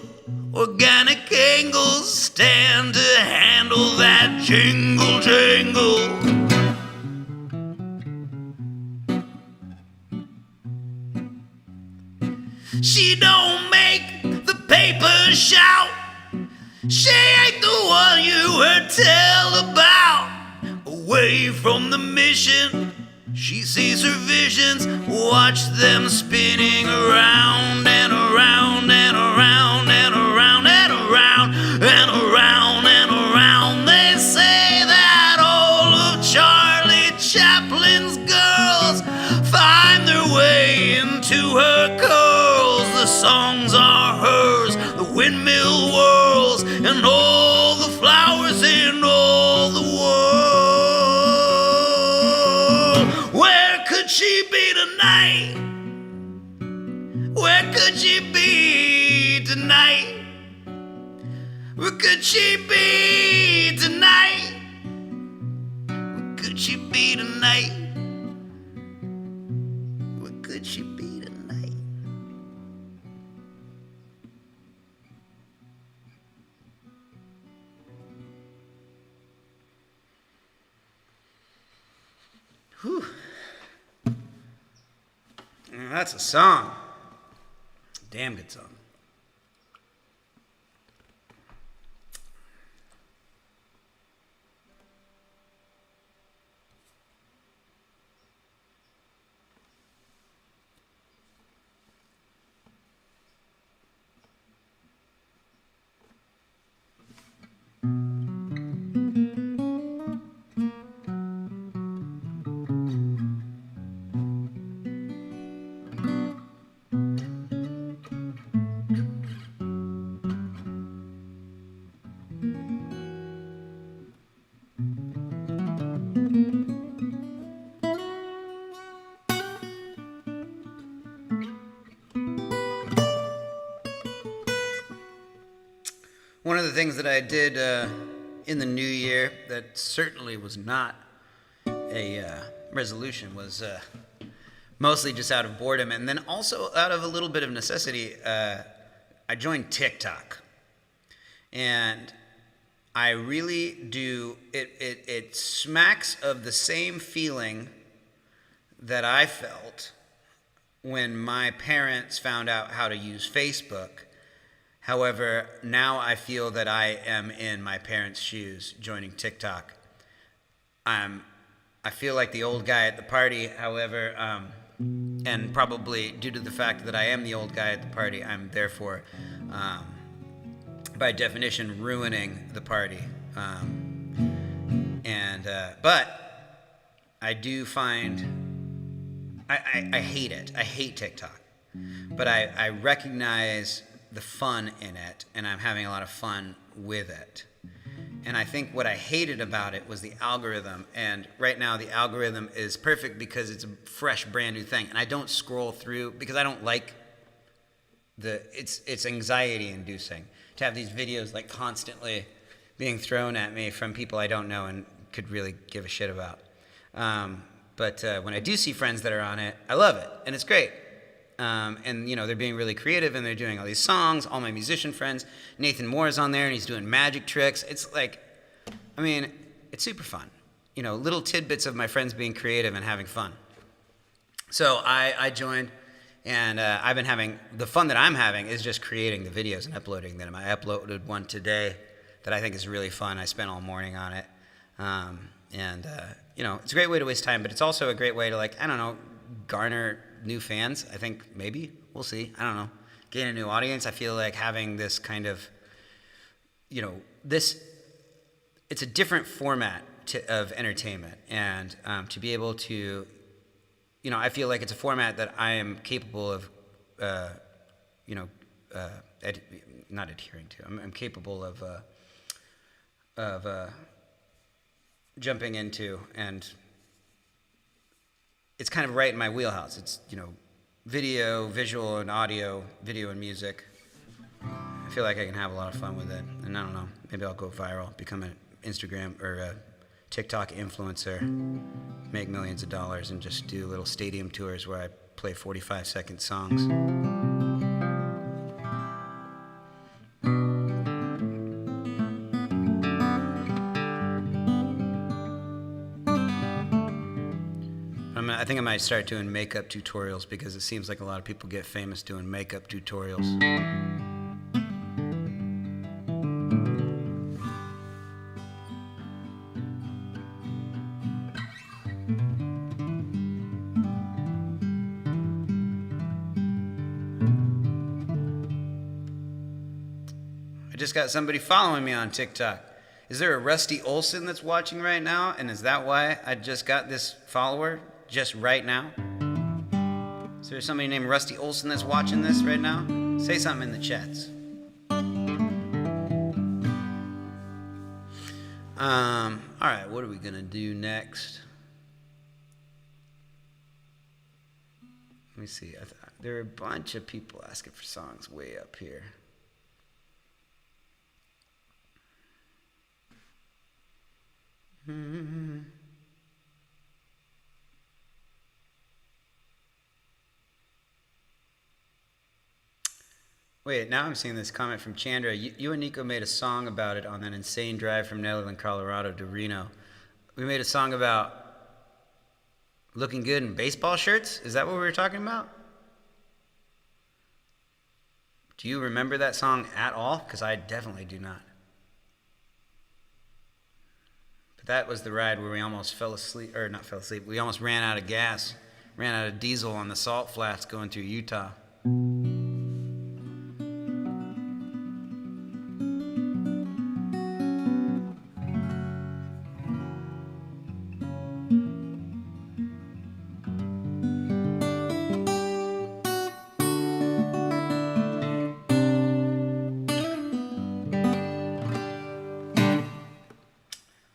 organic angles, stand to handle that jingle jangle. She don't make the papers shout. She ain't the one you heard tell about. Away from the mission, she sees her visions. Watch them spinning around and around and around and around and around and around and around. They say that all of Charlie Chaplin's girls find their way into her curls. The songs are hers, the windmill whirls, and all the flowers in all the world. Where could she be tonight? Where could she be tonight? Where could she be tonight? Where could she be tonight? Where could she be tonight? Whew. That's a song. Damn good song. One of the things that I did in the new year that certainly was not a resolution was mostly just out of boredom, and then also out of a little bit of necessity. I joined TikTok, and I really do. It smacks of the same feeling that I felt when my parents found out how to use Facebook. However, now I feel that I am in my parents' shoes joining TikTok. I feel like the old guy at the party, however, and probably due to the fact that I am the old guy at the party, I'm therefore, by definition, ruining the party. But I do find, I hate it. I hate TikTok. But I recognize the fun in it, and I'm having a lot of fun with it. And I think what I hated about it was the algorithm, and right now the algorithm is perfect because it's a fresh, brand new thing, and I don't scroll through because I don't like it's anxiety inducing to have these videos like constantly being thrown at me from people I don't know and could really give a shit about. But when I do see friends that are on it, I love it, and it's great. And you know, they're being really creative, and they're doing all these songs. All my musician friends, Nathan Moore is on there, and he's doing magic tricks. It's like, I mean, it's super fun. You know, little tidbits of my friends being creative and having fun. So I joined, and I've been having, the fun that I'm having is just creating the videos and uploading them. I uploaded one today that I think is really fun. I spent all morning on it. You know, it's a great way to waste time, but it's also a great way to, like, I don't know, garner new fans. I think maybe, we'll see, I don't know, gain a new audience. I feel like having this kind of, you know, it's a different format of entertainment, and to be able to, you know, I feel like it's a format that I am capable of, you know, not adhering to. I'm capable of jumping into, and it's kind of right in my wheelhouse. It's, you know, video, visual, and audio, video and music. I feel like I can have a lot of fun with it, and I don't know, maybe I'll go viral, become an Instagram or a TikTok influencer, make millions of dollars, and just do little stadium tours where I play 45-second songs. I think I might start doing makeup tutorials because it seems like a lot of people get famous doing makeup tutorials. I just got somebody following me on TikTok. Is there a Rusty Olson that's watching right now? And is that why I just got this follower just right now? Is there somebody named Rusty Olson that's watching this right now? Say something in the chats. All right, what are we gonna do next? Let me see. There are a bunch of people asking for songs way up here. Wait, now I'm seeing this comment from Chandra. You and Nico made a song about it on that insane drive from Netherland, Colorado to Reno. We made a song about looking good in baseball shirts? Is that what we were talking about? Do you remember that song at all? Because I definitely do not. But that was the ride where we almost fell asleep, or not fell asleep, we almost ran out of gas, ran out of diesel on the salt flats going through Utah.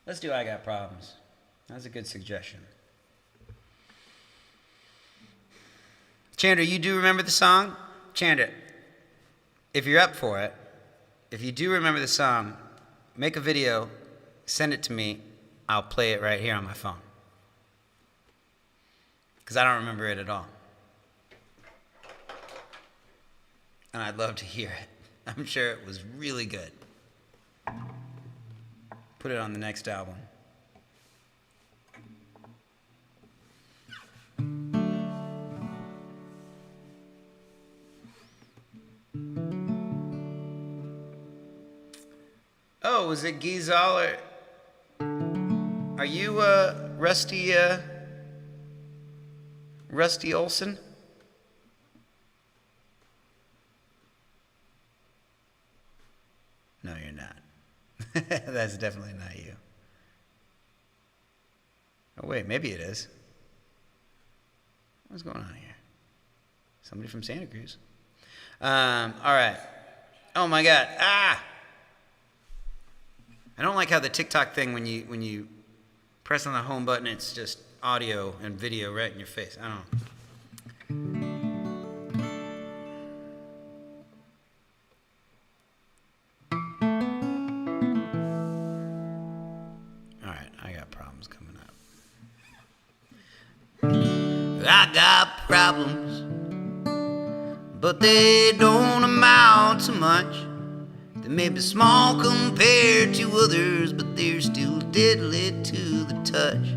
Let's do I Got Problems. That's a good suggestion. Chandra, you do remember the song? Chandra, if you're up for it, if you do remember the song, make a video, send it to me. I'll play it right here on my phone. Because I don't remember it at all. And I'd love to hear it. I'm sure it was really good. Put it on the next album. Oh, was it Gizal or are you Rusty Olson? No, you're not. That's definitely not you. Oh, wait, maybe it is. What's going on here? Somebody from Santa Cruz. All right. Oh, my God. Ah! I don't like how the TikTok thing, when you press on the home button, it's just audio and video right in your face. I don't know. I got problems, but they don't amount to much. They may be small compared to others, but they're still deadly to the touch.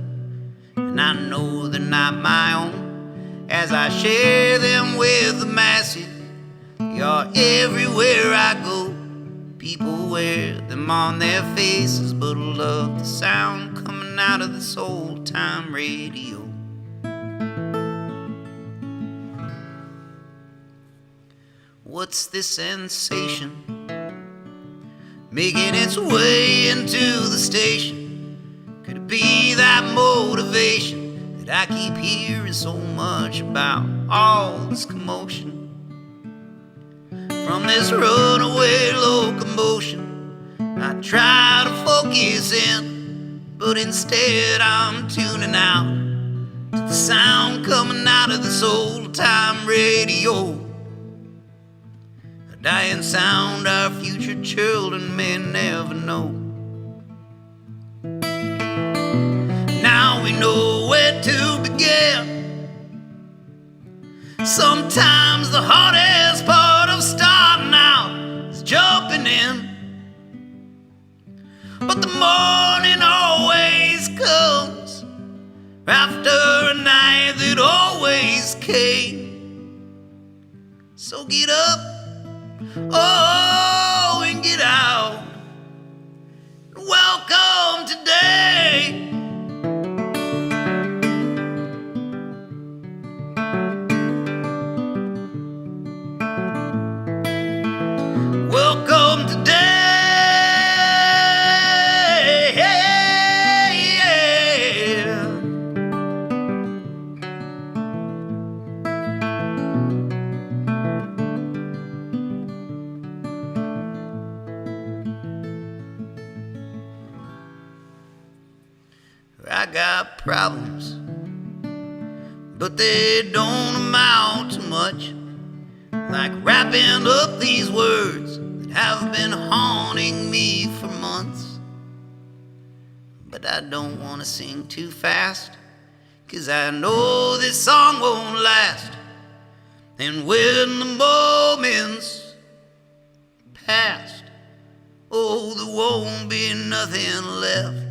And I know they're not my own, as I share them with the masses. They are everywhere I go. People wear them on their faces, but I love the sound coming out of this old-time radio. What's this sensation making its way into the station? Could it be that motivation that I keep hearing so much about? All this commotion from this runaway locomotion. I try to focus in, but instead I'm tuning out to the sound coming out of this old-time radio. Dying sound our future children may never know. Now we know where to begin. Sometimes the hardest part of starting out is jumping in. But the morning always comes after a night that came. So get up, oh, and get out. Welcome today. Welcome today. I got problems, but they don't amount to much. Like wrapping up these words that have been haunting me for months. But I don't want to sing too fast, 'cause I know this song won't last. And when the moment's past, oh, there won't be nothing left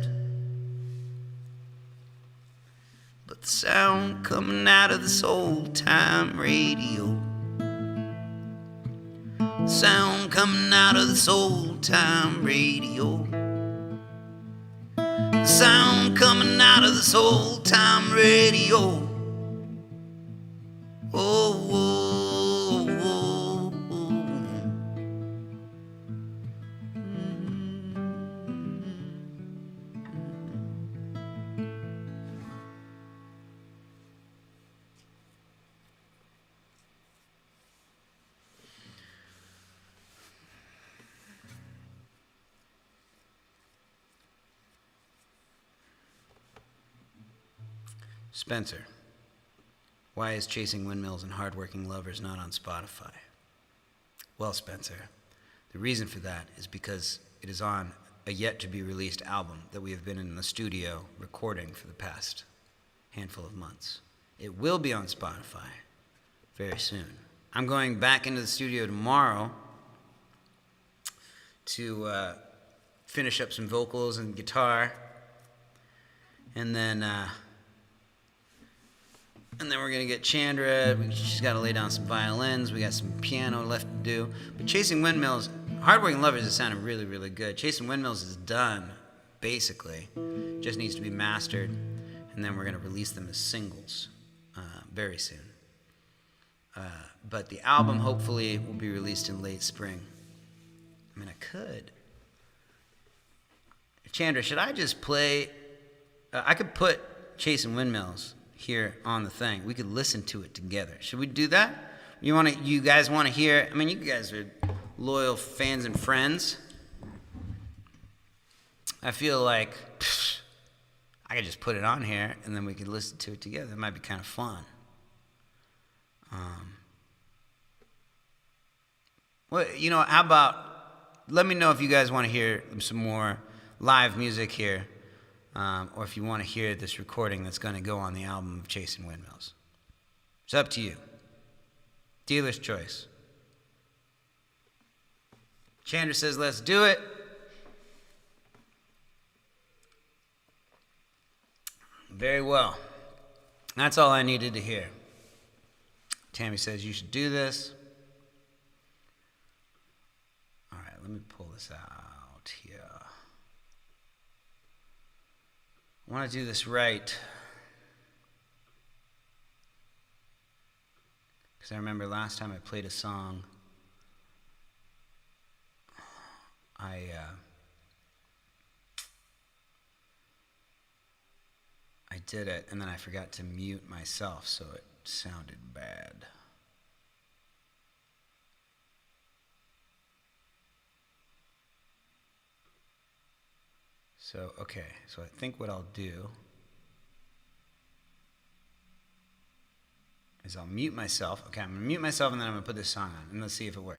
but the sound coming out of this old-time radio. Sound coming out of this old-time radio. Sound coming out of this old-time radio. Oh, oh, oh, oh. Spencer, why is Chasing Windmills and Hardworking Lovers not on Spotify? Well, Spencer, the reason for that is because it is on a yet-to-be-released album that we have been in the studio recording for the past handful of months. It will be on Spotify very soon. I'm going back into the studio tomorrow to finish up some vocals and guitar, and then we're going to get Chandra. She's got to lay down some violins. We got some piano left to do. But Chasing Windmills, Hardworking Lovers is sounding really, really good. Chasing Windmills is done, basically. Just needs to be mastered. And then we're going to release them as singles very soon. But the album, hopefully, will be released in late spring. I mean, I could. Chandra, should I just play... I could put Chasing Windmills here on the thing. We could listen to it together. Should we do that? You guys want to hear? I mean, you guys are loyal fans and friends. I feel like I could just put it on here and then we could listen to it together. It might be kind of fun. Well, how about let me know if you guys want to hear some more live music here. Or if you want to hear this recording that's going to go on the album of Chasing Windmills. It's up to you. Dealer's choice. Chandra says, let's do it. Very well. That's all I needed to hear. Tammy says, you should do this. All right, let me pull this out here. I want to do this right, because I remember last time I played a song, I did it, and then I forgot to mute myself, so it sounded bad. So, okay, so I think what I'll do is I'll mute myself. Okay, I'm going to mute myself, and then I'm going to put this song on, and let's see if it works.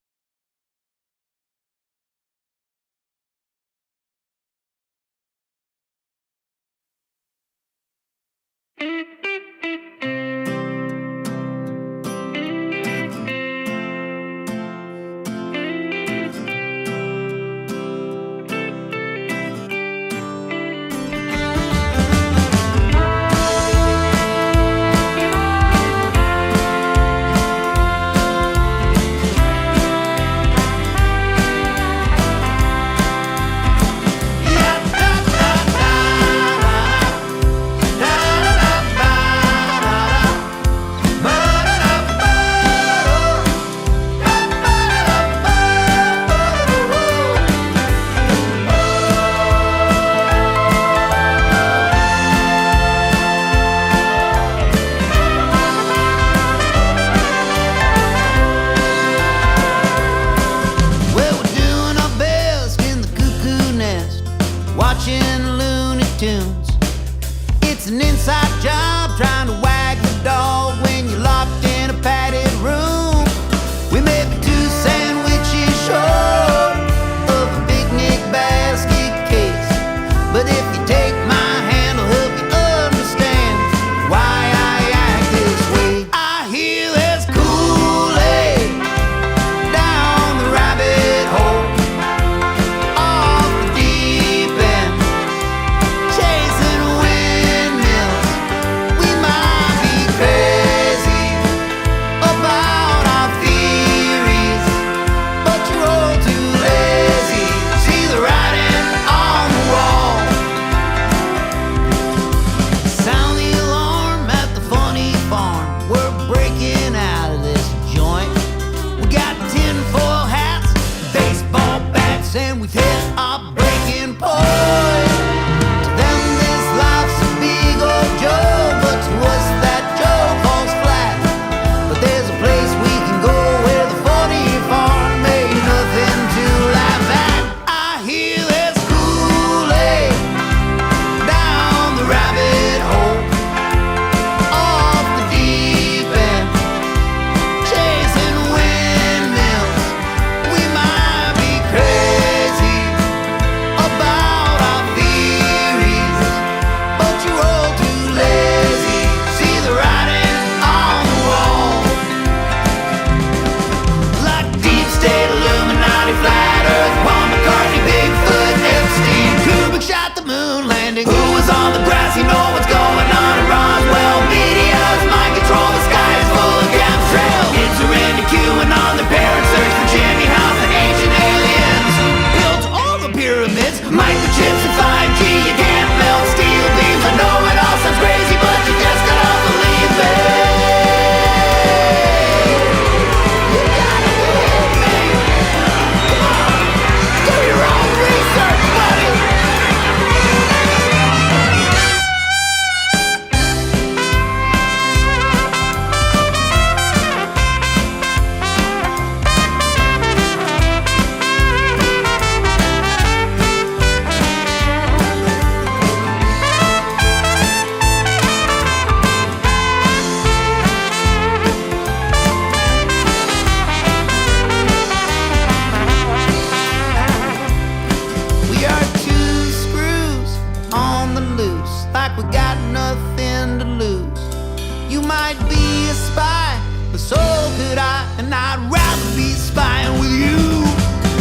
die, and I'd rather be spying with you.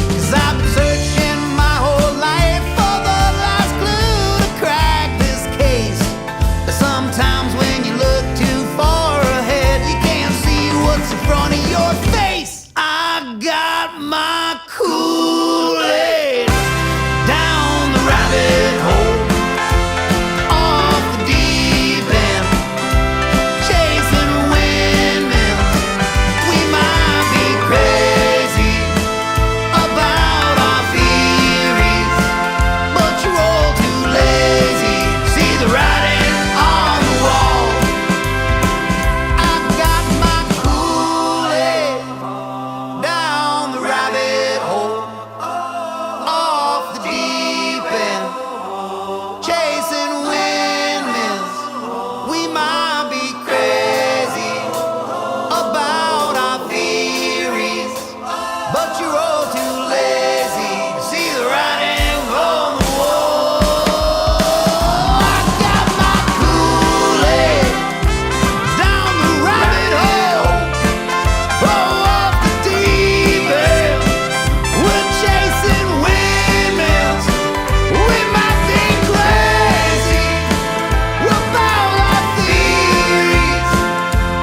'Cause I've been searching my whole life for the last clue to crack this case. But sometimes when you look too far ahead, you can't see what's in front of your face. I got my Kool-Aid down the rabbit hole, off the deep end, chasing windmills. We might be crazy about our theories, but you're all too lazy to see the writing on the wall. I got my Kool-Aid down the rabbit hole, off the deep end, chasing windmills. We might be crazy about our theories, but you're all too lazy to see the writing on the wall. I got my Kool-Aid down the rabbit hole, off the deep end. We're chasing windmills. We might be crazy about our theories,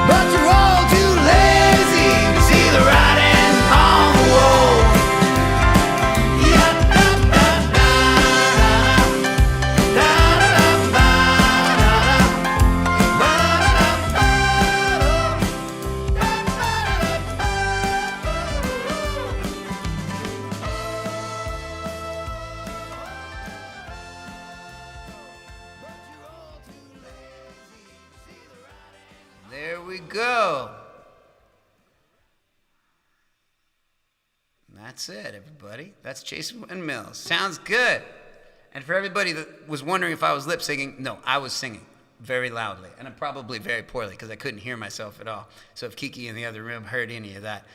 but you're all too lazy to see the writing on the wall. Yeah, da da da da da da There we go. And that's it, everybody. That's Chasing Windmills. Sounds good. And for everybody that was wondering if I was lip syncing, no, I was singing very loudly, and I'm probably very poorly because I couldn't hear myself at all. So if Kiki in the other room heard any of that,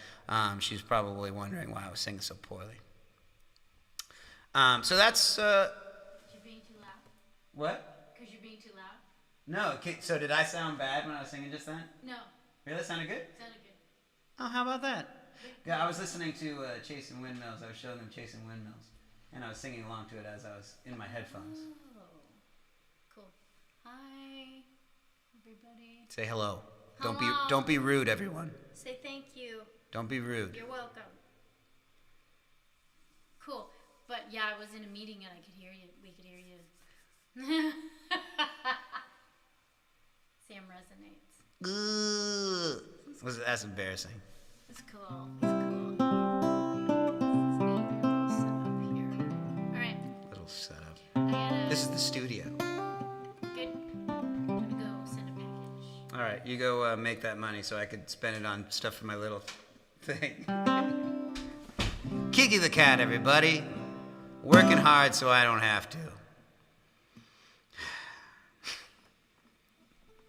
she's probably wondering why I was singing so poorly. So that's You're being too loud. what? Because you're being too loud. No. So did I sound bad when I was singing just then? No. Really, that sounded good. Sounded good. Oh, how about that? Yeah, I was listening to Chasing Windmills. I was showing them Chasing Windmills, and I was singing along to it as I was in my headphones. Oh. Cool. Hi, everybody. Say hello. Hello. Don't be rude, everyone. Say thank you. Don't be rude. You're welcome. Cool. But yeah, I was in a meeting and I could hear you. We could hear you. Sam resonates. That's embarrassing. It's cool. It's cool. Let's get your little setup here. All right. Little setup. I gotta. This is the studio. Good. I'm gonna go send a package. All right, you go make that money so I could spend it on stuff for my little thing. Kiki the cat, everybody. Working hard so I don't have to.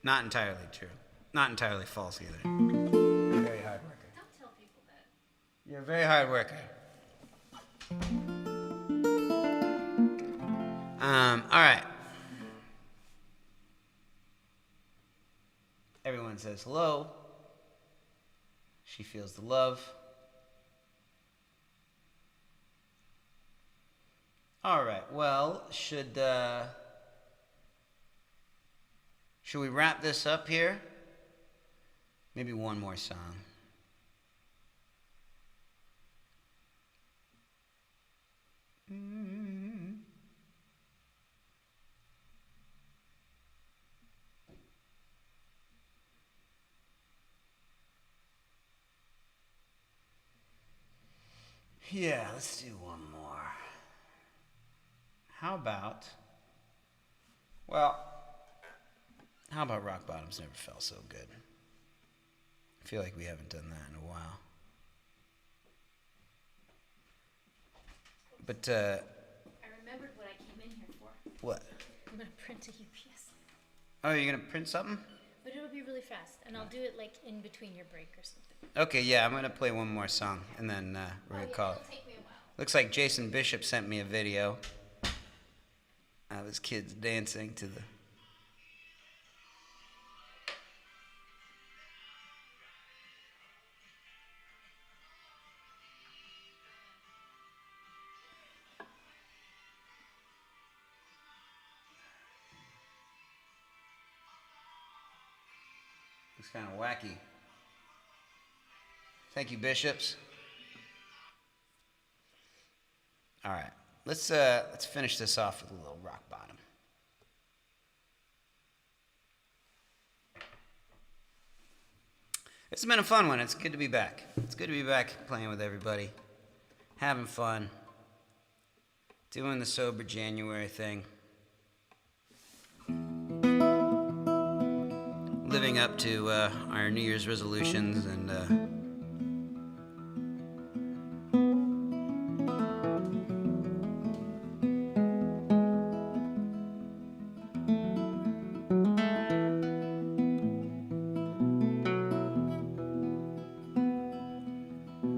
Not entirely true. Not entirely false either. You're a very hard worker. Don't tell people that. You're a very hard worker. All right. Everyone says hello. She feels the love. All right. Well, should we wrap this up here? Maybe one more song. Yeah, let's do one more. How about Rock Bottoms Never Felt So Good? I feel like we haven't done that in a while. But, I remembered what I came in here for. what? I'm gonna print a UPS. Oh, you're going to print something? But it'll be really fast, and I'll do it like in between your break or something. Okay, yeah, I'm going to play one more song, and then we're going to call it. It'll take me a while. Looks like Jason Bishop sent me a video of his kids dancing to the... Looks kind of wacky. Thank you, bishops. All right, let's finish this off with a little rock bottom. It's been a fun one. It's good to be back. It's good to be back playing with everybody, having fun, doing the sober January thing, living up to our New Year's resolutions and.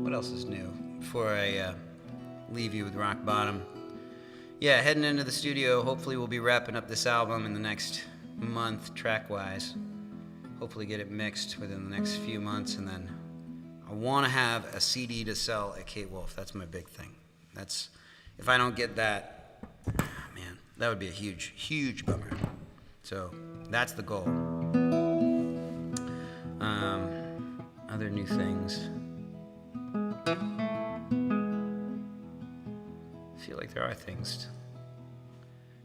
What else is new before I leave you with rock bottom? Yeah, heading into the studio. Hopefully we'll be wrapping up this album in the next month, track-wise. Hopefully get it mixed within the next few months, and then I want to have a CD to sell at Kate Wolf. That's my big thing. That's, if I don't get that, man, that would be a huge, huge bummer. So that's the goal. Other new things. I feel like there are things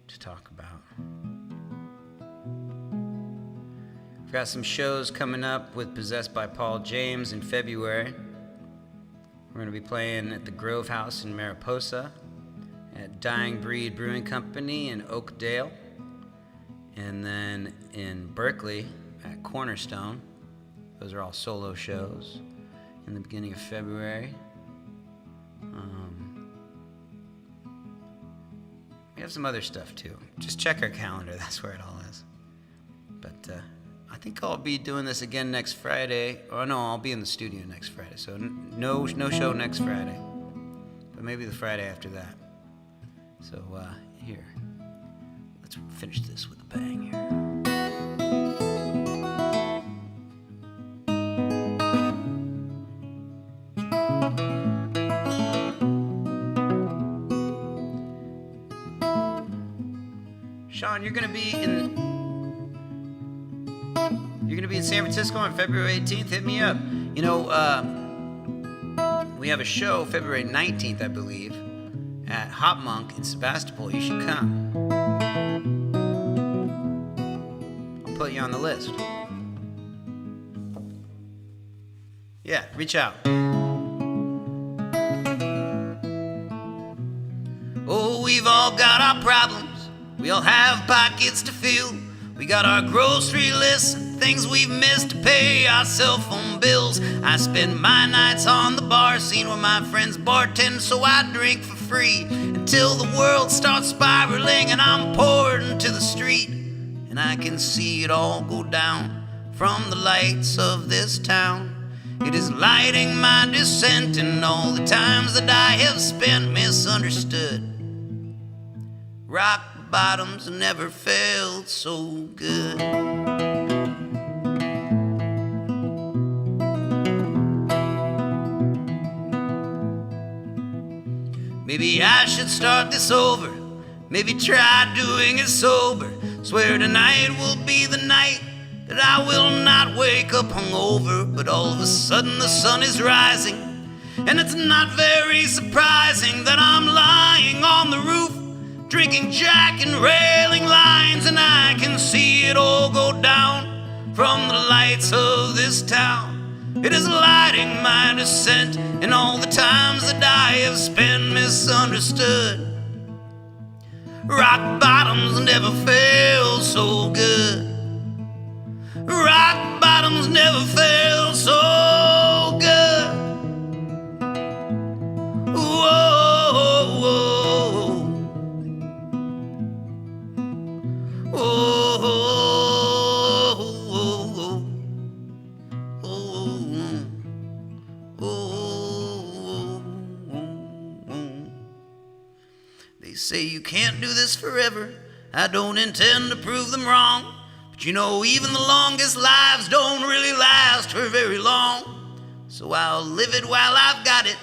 to talk about. We've got some shows coming up with Possessed by Paul James in February. We're going to be playing at the Grove House in Mariposa, at Dying Breed Brewing Company in Oakdale, and then in Berkeley at Cornerstone. Those are all solo shows in the beginning of February. We have some other stuff too. Just check our calendar, that's where it all is. But I think I'll be doing this again next Friday. Oh no, I'll be in the studio next Friday. So no show next Friday, but maybe the Friday after that. So here, let's finish this with a bang here. Sean, you're gonna be in San Francisco on February 18th. Hit me up. You know, we have a show February 19th, I believe, at Hop Monk in Sebastopol. You should come. I'll put you on the list. Yeah, reach out. Oh, we've all got our problems. We all have pockets to fill. We got our grocery lists and things we've missed to pay our cell phone bills. I spend my nights on the bar scene where my friends bartend, so I drink for free until the world starts spiraling and I'm poured into the street. And I can see it all go down from the lights of this town. It is lighting my descent in all the times that I have spent misunderstood. Rock bottoms never felt so good. Maybe I should start this over. Maybe try doing it sober. Swear tonight will be the night that I will not wake up hungover. But all of a sudden the sun is rising, and it's not very surprising that I'm lying on the roof, drinking Jack and railing lines, and I can see it all go down from the lights of this town. It is lighting my descent in all the times that I have spent misunderstood. Rock bottoms never felt so good. Rock bottoms never felt so good. Whoa, whoa. Oh, oh, oh, oh, oh. They say you can't do this forever. I don't intend to prove them wrong. But you know, even the longest lives don't really last for very long. So I'll live it while I've got it.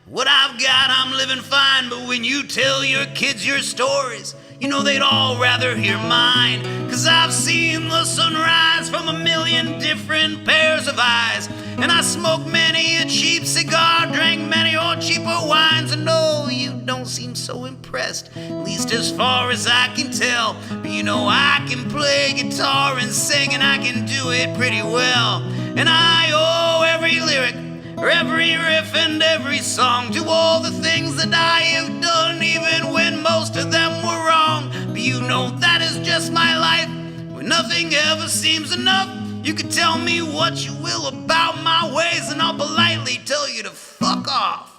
What I've got, I'm living fine. But when you tell your kids your stories, You know they'd all rather hear mine, 'cause I've seen the sunrise from a million different pairs of eyes. And I smoked many a cheap cigar, drank many or cheaper wines. And no, you don't seem so impressed, at least as far as I can tell. But you know I can play guitar and sing, and I can do it pretty well. And I owe every lyric, or every riff and every song to all the things that I have done, even when most of them were wrong. But you know that is just my life, when nothing ever seems enough. You can tell me what you will about my ways, and I'll politely tell you to fuck off.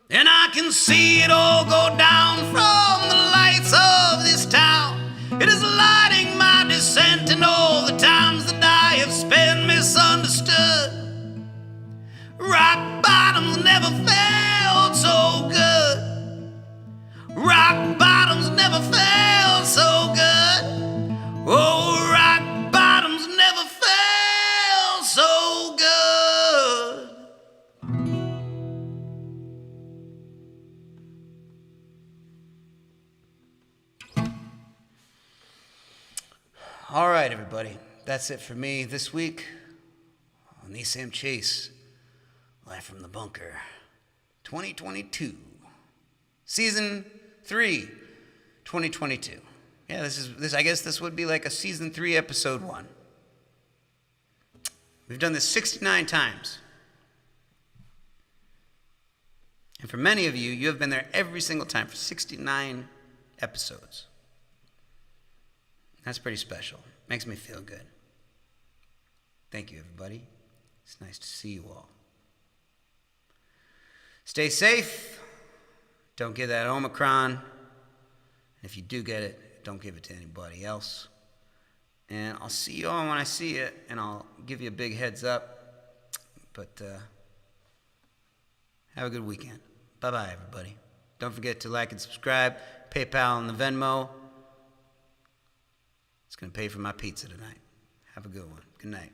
And I can see it all go down from the lights of this town. It is lighting my descent, and all the times that I have spent misunderstood. Rock bottoms never felt so good. Rock bottoms never felt so good. Oh, rock bottoms never felt so good. All right, everybody. That's it for me this week on the Sam Chase Live from the Bunker 2022. Season 3, 2022. Yeah, this. I guess this would be like a season 3, episode 1. We've done this 69 times. And for many of you, you have been there every single time for 69 episodes. That's pretty special. Makes me feel good. Thank you, everybody. It's nice to see you all. Stay safe. Don't get that Omicron. And if you do get it, don't give it to anybody else. And I'll see you all when I see you, and I'll give you a big heads up. But have a good weekend. Bye-bye, everybody. Don't forget to like and subscribe. PayPal and the Venmo. It's going to pay for my pizza tonight. Have a good one. Good night.